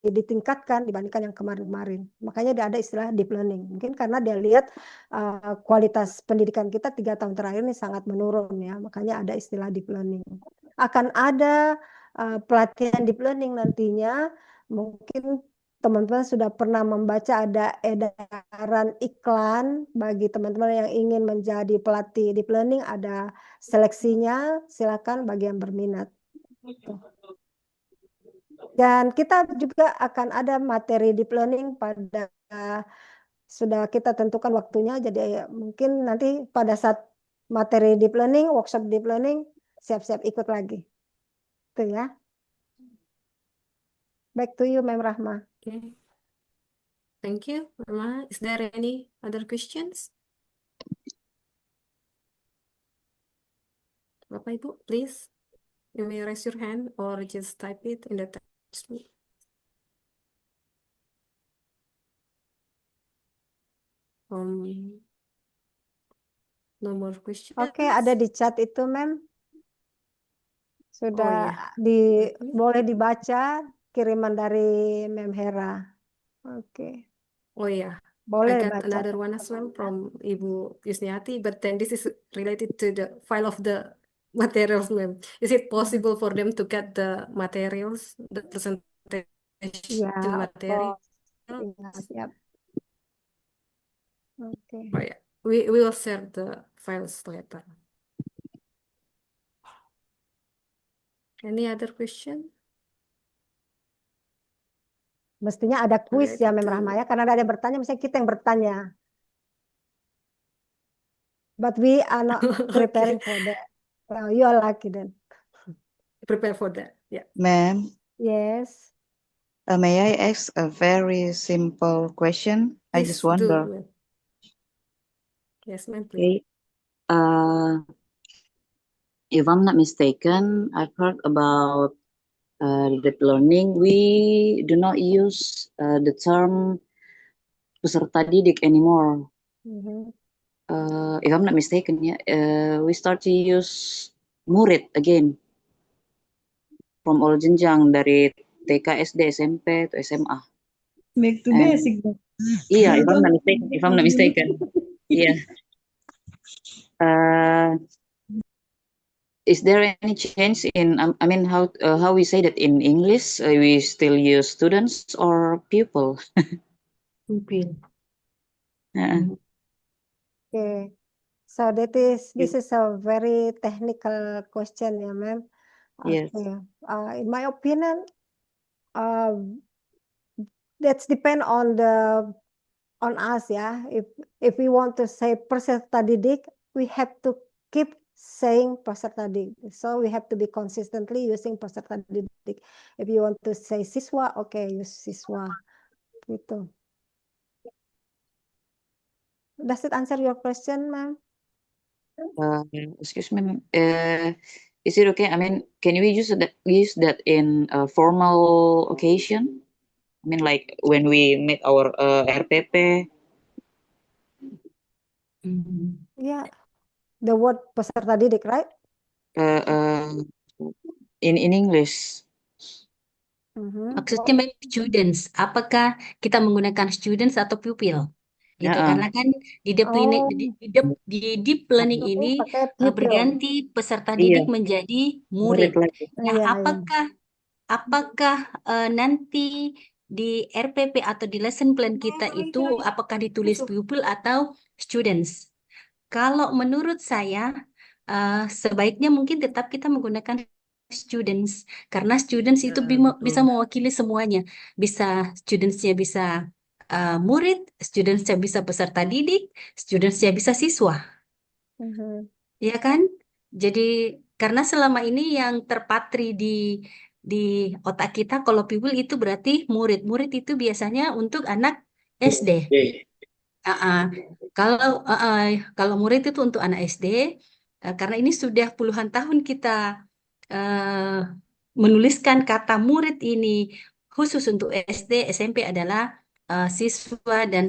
ditingkatkan dibandingkan yang kemarin-kemarin. Makanya dia ada istilah deep learning. Mungkin karena dia lihat kualitas pendidikan kita 3 tahun terakhir ini sangat menurun ya, makanya ada istilah deep learning. Akan ada pelatihan deep learning nantinya, mungkin teman-teman sudah pernah membaca ada edaran iklan bagi teman-teman yang ingin menjadi pelatih deep learning, ada seleksinya, silakan bagi yang berminat. Dan kita juga akan ada materi deep learning sudah kita tentukan waktunya, jadi mungkin nanti pada saat materi deep learning, workshop deep learning, siap-siap ikut lagi. Itu ya. Back to you, Mem Rahma. Okay. Thank you, Mama. Is there any other questions? Bapak Ibu, please. You may raise your hand or just type it in the text. No more questions. Oke, ada di chat itu, Mem. Sudah boleh dibaca kiriman dari Mem Hera. Oke. Oh yeah, I Boleh got baca. another one as well from Ibu Yusniati, but then this is related to the file of the materials, ma'am. Is it possible for them to get the materials, the presentation Yeah, of materials? course. Yes, yep. Okay. Oh yeah, we will share the files later. Any other question Mestinya ada kuis ya, related Mem to? Rahma ya, karena ada yang bertanya, misalnya kita yang bertanya. But we are not preparing Okay, for that. Well, you are lucky then. prepare for that. Yeah. Ma'am, Yes. may I ask a very simple question? I just Please do, wonder. ma'am. Yes, ma'am, please. Okay. If I'm not mistaken, I've heard about deep learning. We do not use the term peserta didik anymore. Mhm. If I'm not mistaken, we start to use murid again from all jenjang dari TK, SD, SMP to SMA. Back to And basic. yeah, if I'm not mistaken, yeah. Is there any change in? I mean, how we say that in English? We still use students or pupil? Pupil. Okay. So this is a very technical question, yeah, ma'am. Yes. Okay. In my opinion, that's depend on us, yeah. If we want to say peserta didik, we have to keep saying peserta didik. So we have to be consistently using peserta didik. If you want to say siswa, okay, use siswa. Gitu. Does it answer your question, ma'am? Excuse me. Is it okay? I mean, can we use that in a formal occasion? I mean, like when we make our RPP. Yeah, the word peserta didik, right? In English. Maksudnya memang students. Apakah kita menggunakan students atau pupil? Gitu. Karena kan di deep learning, di deep learning ini berganti peserta didik menjadi murid. Nah, apakah nanti di RPP atau di lesson plan kita itu apakah ditulis pupil atau students? Kalau menurut saya sebaiknya mungkin tetap kita menggunakan students karena students itu bisa mewakili semuanya. Bisa studentsnya bisa murid, studentsnya bisa peserta didik, studentsnya bisa siswa. Ya kan? Jadi karena selama ini yang terpatri di otak kita kalau pupil itu berarti murid. Murid itu biasanya untuk anak SD. Kalau murid itu untuk anak SD, karena ini sudah puluhan tahun kita menuliskan kata murid ini khusus untuk SD, SMP adalah siswa dan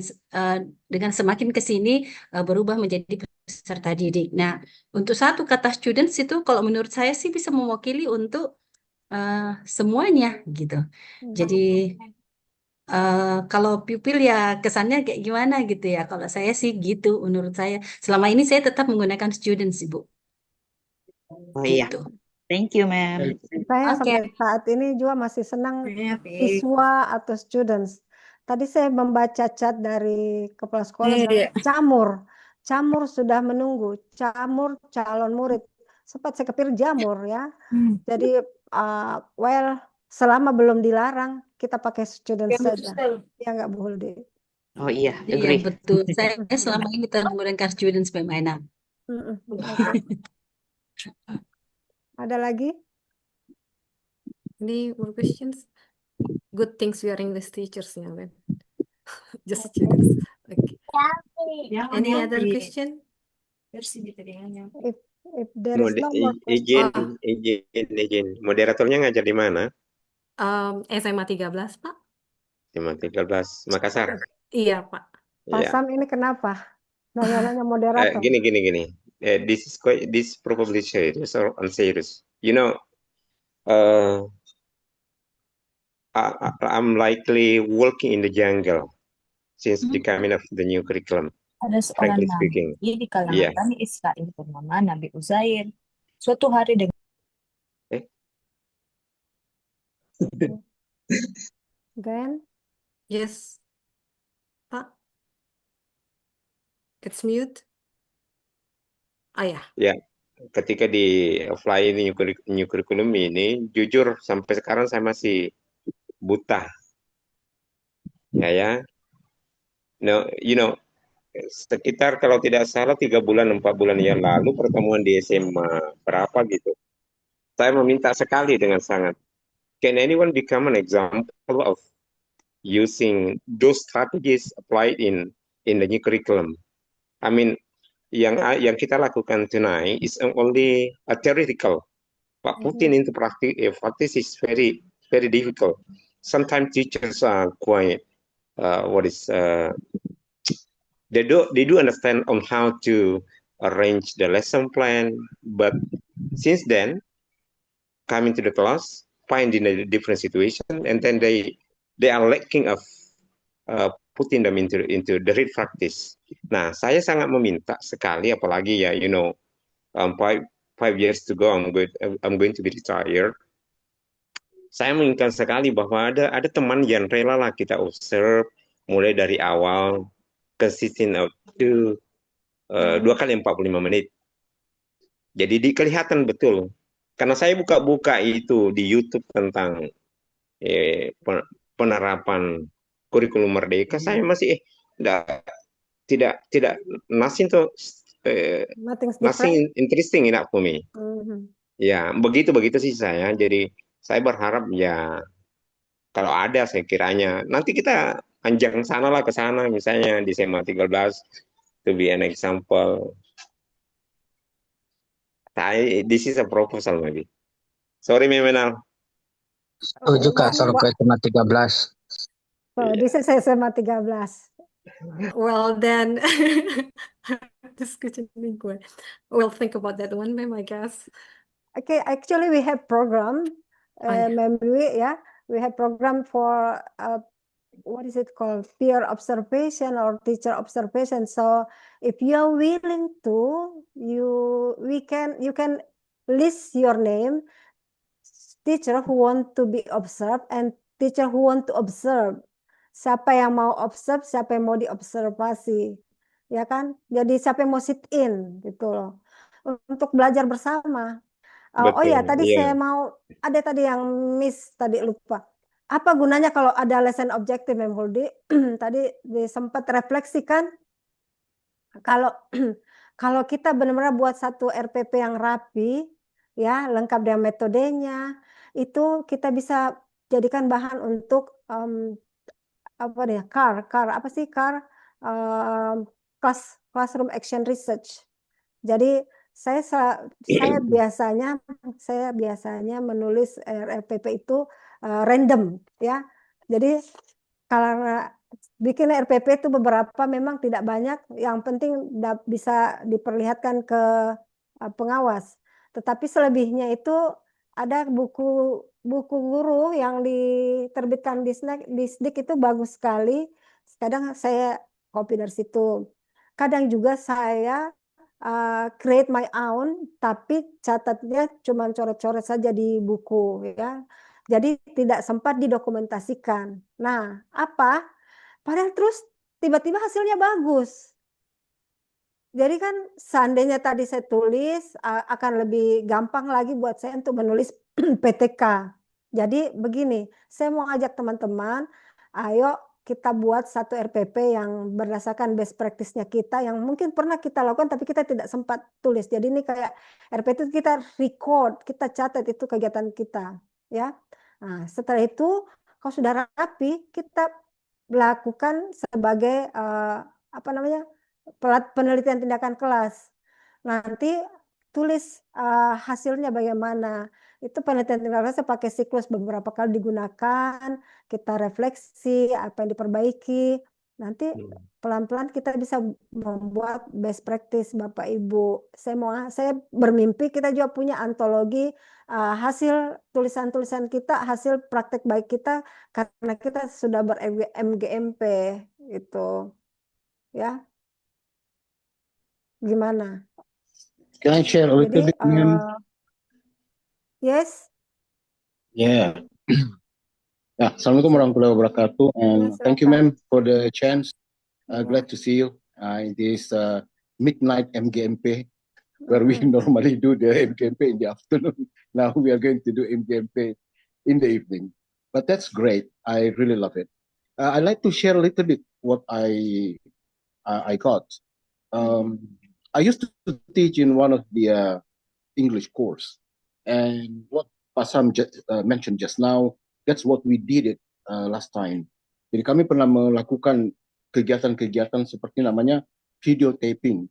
dengan semakin ke sini berubah menjadi peserta didik. Nah, untuk satu kata students itu kalau menurut saya sih bisa mewakili untuk semuanya gitu. Jadi kalau pupil ya kesannya kayak gimana gitu ya. Kalau saya sih gitu menurut saya. Selama ini saya tetap menggunakan students, Ibu. Oh iya. Thank you, ma'am. Saya sampai saat ini juga masih senang siswa atau students. Tadi saya membaca chat dari kepala sekolah, Camur sudah menunggu, Camur calon murid. Sempat saya kepikir jamur ya. Jadi selama belum dilarang kita pakai student saja. Ya nggak boleh. Oh iya, Iya betul. Saya selama ini telah menggunakan students PMI6. Ada lagi? Any more questions? Good things we are English teachers, ya, man. Just students. Okay. Any other question? If there is no more question. Izin. Moderatornya ngajar di mana? SMA 13, Pak. SMA 13, Makassar. Iya, Pak. Pak Sam ini kenapa? Nanya-nanya moderator. Gini. This probably serious or unserious. You know, I'm likely walking in the jungle. since becoming of the new curriculum, Ada seorang frankly speaking. nabi di kalangan Yeah. Bani Israel bernama Nabi Uzair. Suatu hari dengan Again, Yes, Pak. It's mute. Ah ya. Ya, ketika di apply new curriculum ini, jujur sampai sekarang saya masih buta. Ya. No, sekitar kalau tidak salah 3 bulan 4 bulan yang lalu pertemuan di SMA berapa gitu. Saya meminta sekali dengan sangat. Can anyone become an example of using those strategies applied in the new curriculum? I mean, yang kita lakukan tonight is only a theoretical, but putting into practice is very, very difficult. Sometimes teachers are quite, they do understand on how to arrange the lesson plan, but since then, coming to the class, finding a different situation, and then they are lacking of putting them into the real practice. Nah, saya sangat meminta sekali, apalagi ya, 5 years to go, I'm going to be retired. Saya menginginkan sekali bahwa ada teman yang rela lah kita observe mulai dari awal, consistent of 2 kali 45 menit. Jadi kelihatan betul. Karena saya buka-buka itu di YouTube tentang penerapan kurikulum merdeka, saya masih tidak nothing interesting enough for me. Ya, begitu sih saya. Jadi saya berharap ya kalau ada saya kiranya nanti kita panjang sana lah ke sana, misalnya di SMA 13 to be an example. This is a proposal maybe. Sorry, Memenal. Setuju Kak, soal ke SMA 13. So this is SMA 13. Well then, just kucing gue. We'll think about that one, ma'am, I guess. Okay, actually we have program, maybe, yeah, we have program for what is it called, peer observation or teacher observation. So if you are willing to, you can list your name, teacher who want to be observed and teacher who want to observe. Siapa yang mau observe, siapa yang mau diobservasi, ya kan? Jadi siapa yang mau sit in gitu loh, untuk belajar bersama. Oh ya, tadi saya mau, ada tadi yang miss tadi lupa. Apa gunanya kalau ada lesson objective, Mem Huldi? Tadi sempat refleksikan, kalau kita benar-benar buat satu RPP yang rapi, ya lengkap dengan metodenya, itu kita bisa jadikan bahan untuk classroom action research. Jadi saya biasanya menulis RPP itu random, ya. Jadi kalau bikin RPP itu beberapa memang tidak banyak, yang penting bisa diperlihatkan ke pengawas. Tetapi selebihnya itu ada buku guru yang diterbitkan di SDIK itu bagus sekali. Kadang saya copy dari situ. Kadang juga saya create my own, tapi catatnya cuma coret-coret saja di buku, ya. Jadi tidak sempat didokumentasikan. Nah, padahal terus tiba-tiba hasilnya bagus. Jadi kan seandainya tadi saya tulis, akan lebih gampang lagi buat saya untuk menulis PTK. Jadi begini, saya mau ajak teman-teman, ayo kita buat satu RPP yang berdasarkan best practice-nya kita, yang mungkin pernah kita lakukan tapi kita tidak sempat tulis. Jadi ini kayak RPP itu kita record, kita catat itu kegiatan kita, ya. Nah, setelah itu kalau sudah rapi, kita lakukan sebagai penelitian tindakan kelas. Nanti tulis hasilnya bagaimana. Itu penelitian tindakan kelas pakai siklus beberapa kali digunakan, kita refleksi apa yang diperbaiki. Nanti pelan-pelan kita bisa membuat best practice, Bapak Ibu. Saya bermimpi kita juga punya antologi hasil tulisan-tulisan kita, hasil praktek baik kita, karena kita sudah ber-MGMP, itu ya. Gimana? Can I share a little Jadi bit, ma'am? yes, Yeah. Yeah. Assalamualaikum warahmatullahi wabarakatuh. And ya thank you, silakan. ma'am, for the chance. Iya. Glad to see you in this midnight MGMP, where we normally do the MGMP in the afternoon. Now we are going to do MGMP in the evening. But that's great. I really love it. I'd like to share a little bit what I got. I used to teach in one of the English course, and what Pasam mentioned just now, that's what we did it last time. Jadi kami pernah melakukan kegiatan-kegiatan seperti namanya video taping.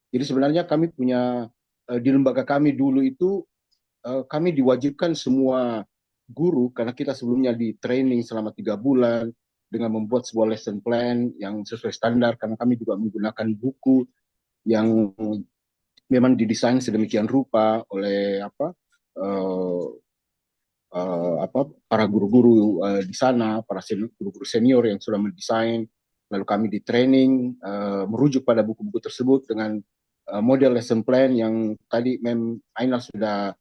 Jadi sebenarnya kami punya di lembaga kami dulu itu kami diwajibkan semua guru, karena kita sebelumnya di training selama 3 bulan dengan membuat sebuah lesson plan yang sesuai standar, karena kami juga menggunakan buku yang memang didesain sedemikian rupa oleh para guru-guru di sana, para guru-guru senior yang sudah mendesain. Lalu kami di training merujuk pada buku-buku tersebut dengan model lesson plan yang tadi Mem Ainal sudah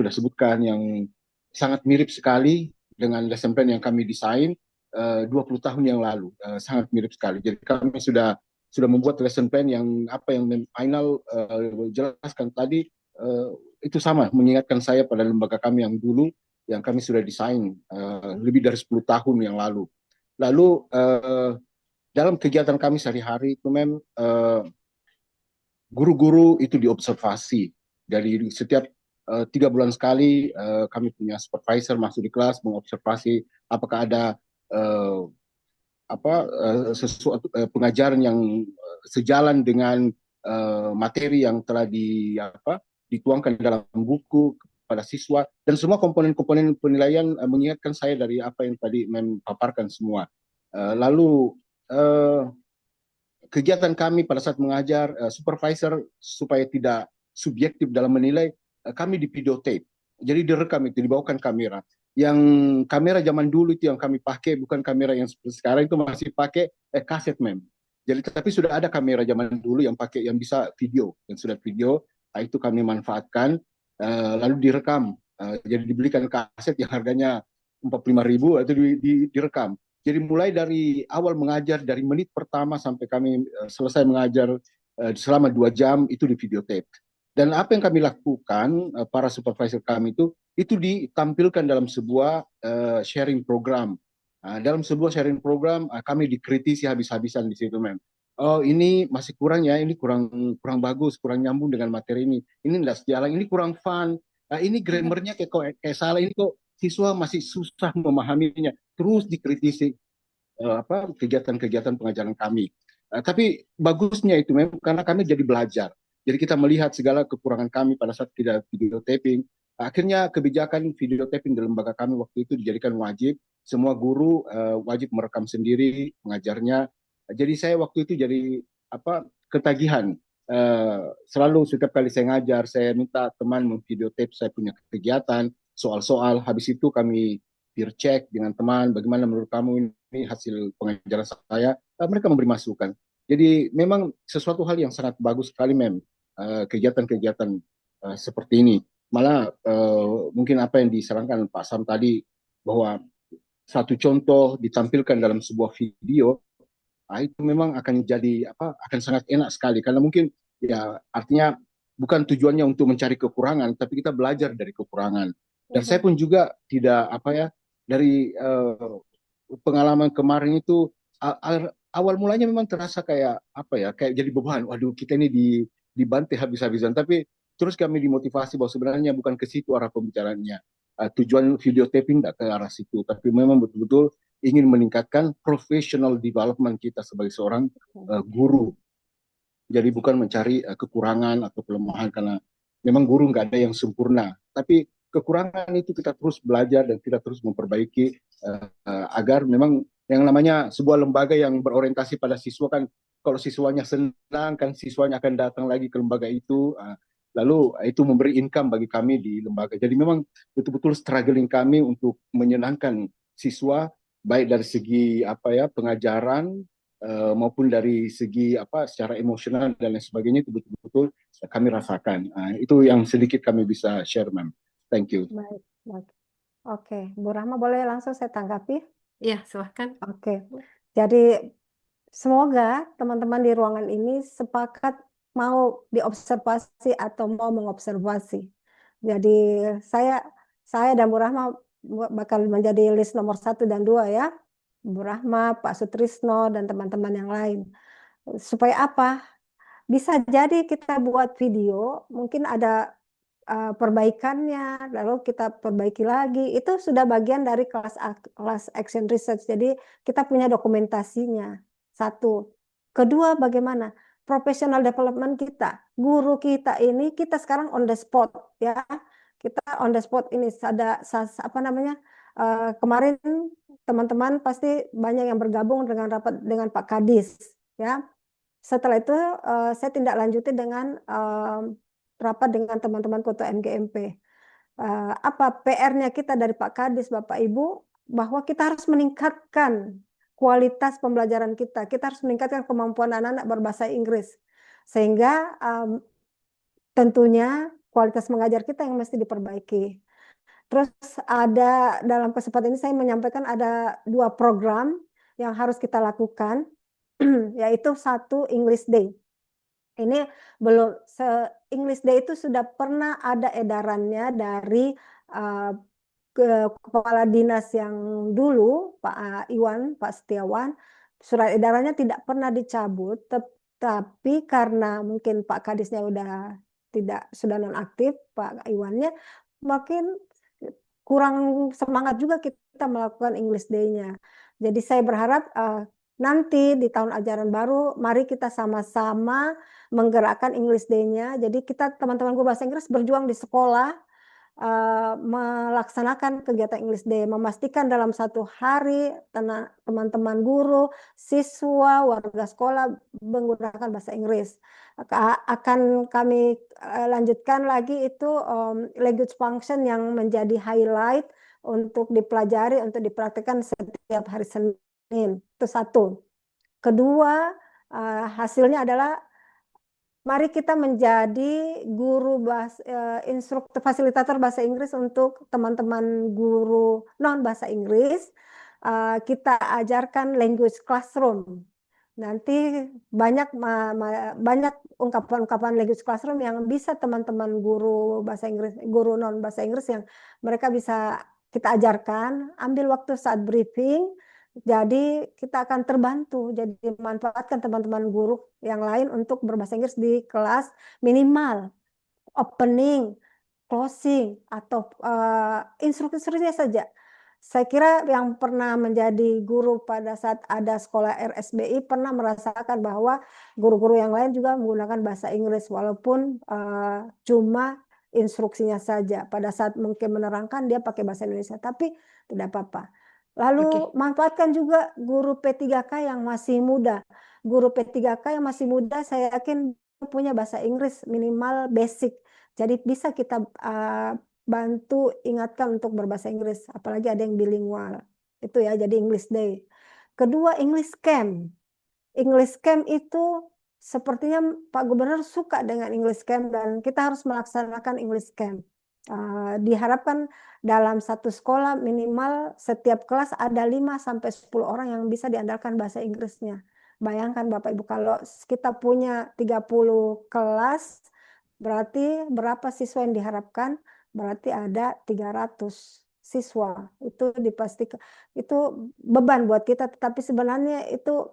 sebutkan, yang sangat mirip sekali dengan lesson plan yang kami desain 20 tahun yang lalu, sangat mirip sekali. Jadi kami sudah membuat lesson plan yang apa yang Ainal jelaskan tadi, itu sama mengingatkan saya pada lembaga kami yang dulu yang kami sudah desain lebih dari 10 tahun yang lalu. Lalu dalam kegiatan kami sehari-hari itu guru-guru itu diobservasi. Dari setiap 3 bulan sekali kami punya supervisor masuk di kelas mengobservasi apakah ada sesuatu pengajaran yang sejalan dengan materi yang telah dituangkan dalam buku kepada siswa, dan semua komponen-komponen penilaian mengingatkan saya dari apa yang tadi paparkan semua. Lalu kegiatan kami pada saat mengajar, supervisor supaya tidak subjektif dalam menilai, kami di videotape. Jadi direkam itu, dibawakan kamera. Yang kamera zaman dulu itu yang kami pakai bukan kamera yang seperti sekarang, itu masih pakai kaset Jadi tapi sudah ada kamera zaman dulu yang pakai yang bisa video, yang sudah video, itu kami manfaatkan lalu direkam. Jadi dibelikan kaset yang harganya 45.000 itu direkam. Jadi mulai dari awal mengajar, dari menit pertama sampai kami selesai mengajar selama 2 jam itu di videotape. Dan apa yang kami lakukan, para supervisor kami itu ditampilkan dalam sebuah sharing program. Dalam sebuah sharing program kami dikritisi habis-habisan di situ, Oh ini masih kurang ya, ini kurang bagus, kurang nyambung dengan materi ini tidak sejalan, ini kurang fun, ini grammarnya kayak salah, ini kok siswa masih susah memahaminya. Terus dikritisi kegiatan-kegiatan pengajaran kami. Tapi bagusnya itu memang karena kami jadi belajar. Jadi kita melihat segala kekurangan kami pada saat tidak video taping. Akhirnya kebijakan video taping di lembaga kami waktu itu dijadikan wajib. Semua guru wajib merekam sendiri pengajarnya. Jadi saya waktu itu jadi ketagihan. Selalu setiap kali saya ngajar, saya minta teman memvideotape saya punya kegiatan, soal-soal. Habis itu kami peer check dengan teman, bagaimana menurut kamu ini hasil pengajaran saya. Mereka memberi masukan. Jadi memang sesuatu hal yang sangat bagus sekali kegiatan-kegiatan seperti ini. Malah mungkin apa yang disarankan Pak Sam tadi, bahwa satu contoh ditampilkan dalam sebuah video, itu memang akan jadi akan sangat enak sekali, karena mungkin ya artinya bukan tujuannya untuk mencari kekurangan, tapi kita belajar dari kekurangan. Dan saya pun juga tidak dari pengalaman kemarin itu awal mulanya memang terasa kayak kayak jadi beban. Waduh, kita ini dibantai habis-habisan. Tapi terus kami dimotivasi bahwa sebenarnya bukan ke situ arah pembicaraannya. Tujuan video taping tidak ke arah situ, tapi memang betul-betul ingin meningkatkan professional development kita sebagai seorang guru. Jadi bukan mencari kekurangan atau kelemahan, karena memang guru nggak ada yang sempurna. Tapi kekurangan itu kita terus belajar dan kita terus memperbaiki agar memang yang namanya sebuah lembaga yang berorientasi pada siswa kan, kalau siswanya senang kan siswanya akan datang lagi ke lembaga itu, lalu itu memberi income bagi kami di lembaga. Jadi memang betul-betul struggling kami untuk menyenangkan siswa baik dari segi pengajaran maupun dari segi secara emosional dan lain sebagainya, itu betul-betul kami rasakan. Itu yang sedikit kami bisa share, Ma'am. Thank you. Baik, baik. Oke, Bu Rahma boleh langsung saya tanggapi? Ya, silahkan. Oke, jadi semoga teman-teman di ruangan ini sepakat mau diobservasi atau mau mengobservasi. Jadi saya dan Bu Rahma bakal menjadi list nomor 1 dan 2 ya. Bu Rahma, Pak Sutrisno, dan teman-teman yang lain. Supaya apa? Bisa jadi kita buat video, mungkin ada perbaikannya, lalu kita perbaiki lagi. Itu sudah bagian dari kelas action research. Jadi kita punya dokumentasinya. 1. Kedua, bagaimana? Professional development kita. Guru kita ini, kita sekarang on the spot ya. Kita on the spot ini ada kemarin teman-teman pasti banyak yang bergabung dengan rapat dengan Pak Kadis ya. Setelah itu saya tindak lanjuti dengan rapat dengan teman-teman Ketua MGMP. Apa PR-nya kita dari Pak Kadis, Bapak Ibu, bahwa kita harus meningkatkan kualitas pembelajaran kita. Kita harus meningkatkan kemampuan anak-anak berbahasa Inggris. Sehingga tentunya kualitas mengajar kita yang mesti diperbaiki. Terus ada dalam kesempatan ini saya menyampaikan ada 2 program yang harus kita lakukan, yaitu 1 English Day. Ini belum English Day itu sudah pernah ada edarannya dari kepala dinas yang dulu Pak Iwan, Pak Setiawan. Surat edarannya tidak pernah dicabut, tapi karena mungkin Pak Kadisnya sudah nonaktif, Pak Iwannya makin kurang semangat juga kita melakukan English Day-nya. Jadi saya berharap nanti di tahun ajaran baru, mari kita sama-sama menggerakkan English Day-nya. Jadi kita teman-teman guru bahasa Inggris berjuang di sekolah, melaksanakan kegiatan English Day, memastikan dalam 1 hari teman-teman guru, siswa, warga sekolah menggunakan bahasa Inggris. Akan kami lanjutkan lagi itu language function yang menjadi highlight untuk dipelajari, untuk dipraktikkan setiap hari Senin. Itu 1. Kedua, hasilnya adalah mari kita menjadi guru instruktur fasilitator bahasa Inggris untuk teman-teman guru non bahasa Inggris. Kita ajarkan language classroom. Nanti banyak ungkapan-ungkapan language classroom yang bisa teman-teman guru bahasa Inggris, guru non bahasa Inggris yang mereka bisa kita ajarkan, ambil waktu saat briefing. Jadi kita akan terbantu, jadi manfaatkan teman-teman guru yang lain untuk berbahasa Inggris di kelas minimal, opening, closing, atau instruksinya saja. Saya kira yang pernah menjadi guru pada saat ada sekolah RSBI pernah merasakan bahwa guru-guru yang lain juga menggunakan bahasa Inggris, walaupun cuma instruksinya saja. Pada saat mungkin menerangkan dia pakai bahasa Indonesia, tapi tidak apa-apa. Lalu manfaatkan juga guru P3K yang masih muda. Guru P3K yang masih muda saya yakin punya bahasa Inggris minimal basic. Jadi bisa kita bantu ingatkan untuk berbahasa Inggris. Apalagi ada yang bilingual. Itu ya, jadi English Day. Kedua, English Camp. English Camp itu sepertinya Pak Gubernur suka dengan English Camp dan kita harus melaksanakan English Camp. Diharapkan dalam 1 sekolah minimal setiap kelas ada 5-10 orang yang bisa diandalkan bahasa Inggrisnya. Bayangkan Bapak Ibu, kalau kita punya 30 kelas, berarti berapa siswa yang diharapkan? Berarti ada 300 siswa. Itu dipastikan, itu beban buat kita, tetapi sebenarnya itu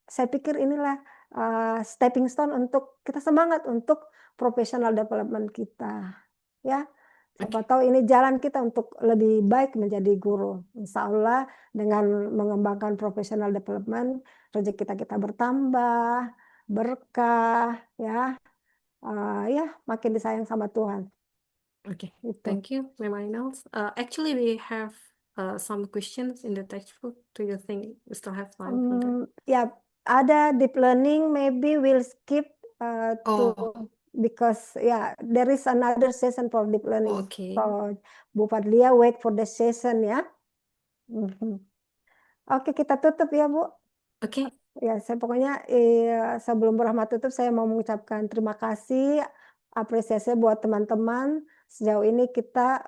saya pikir inilah stepping stone untuk kita semangat untuk professional development kita. Ya. Siapa tahu ini jalan kita untuk lebih baik menjadi guru. Insya Allah dengan mengembangkan professional development, rezeki kita bertambah, berkah, ya, makin disayang sama Tuhan. Okay, thank you, Ma'am Ainals. Actually, we have some questions in the textbook. Do you think we still have time for that? Ya, ada deep learning. Maybe we'll skip to. Because there is another session for deep learning. Okay. So Bu Fadlia wait for the session ya. Oke, kita tutup ya, Bu. Okay. Ya, saya pokoknya sebelum Bu Rahma tutup, saya mau mengucapkan terima kasih, apresiasi buat teman-teman. Sejauh ini kita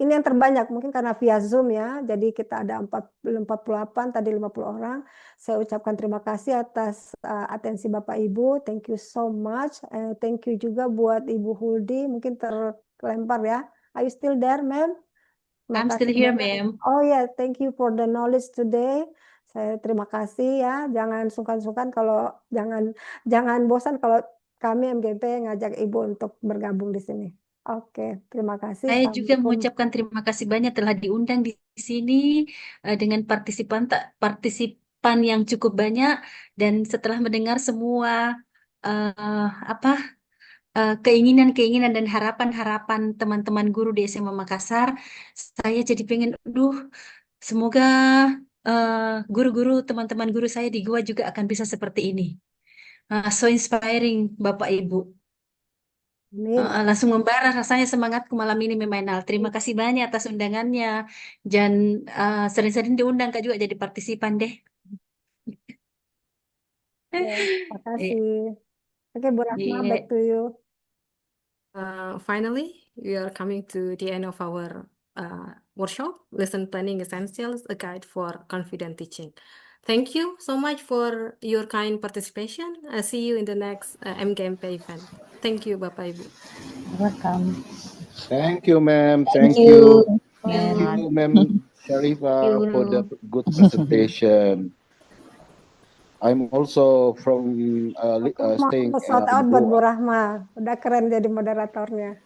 ini yang terbanyak mungkin karena via Zoom ya. Jadi kita ada 48 tadi 50 orang. Saya ucapkan terima kasih atas atensi Bapak Ibu. Thank you so much. Thank you juga buat Ibu Huldi. Mungkin terlempar ya. Are you still there, ma'am? I'm still here, ma'am. Oh ya, thank you for the knowledge today. Saya terima kasih ya. Jangan sungkan-sungkan kalau jangan bosan kalau kami MGP ngajak Ibu untuk bergabung di sini. Oke, terima kasih. Saya juga mengucapkan terima kasih banyak telah diundang di sini dengan partisipan yang cukup banyak, dan setelah mendengar semua keinginan-keinginan dan harapan-harapan teman-teman guru di SMA Makassar, saya jadi pengen, semoga guru-guru, teman-teman guru saya di Goa juga akan bisa seperti ini. So inspiring, Bapak Ibu. Langsung membara rasanya semangatku malam ini, Memanal. Terima kasih banyak atas undangannya. Dan sering-sering diundang Kak juga jadi partisipan deh. Terima kasih. Oke, Bu Rahma, back to you. Finally, we are coming to the end of our workshop, Lesson Planning Essentials, a guide for confident teaching. Thank you so much for your kind participation. I'll see you in the next MGMP event. Thank you, Bapak Ibu. Welcome. Thank you, ma'am. Thank Thank you. you. Thank you, ma'am Sharifah, for the good presentation. I'm also from staying Shout out in buat Bu Goa. Rahma. Udah keren jadi moderatornya.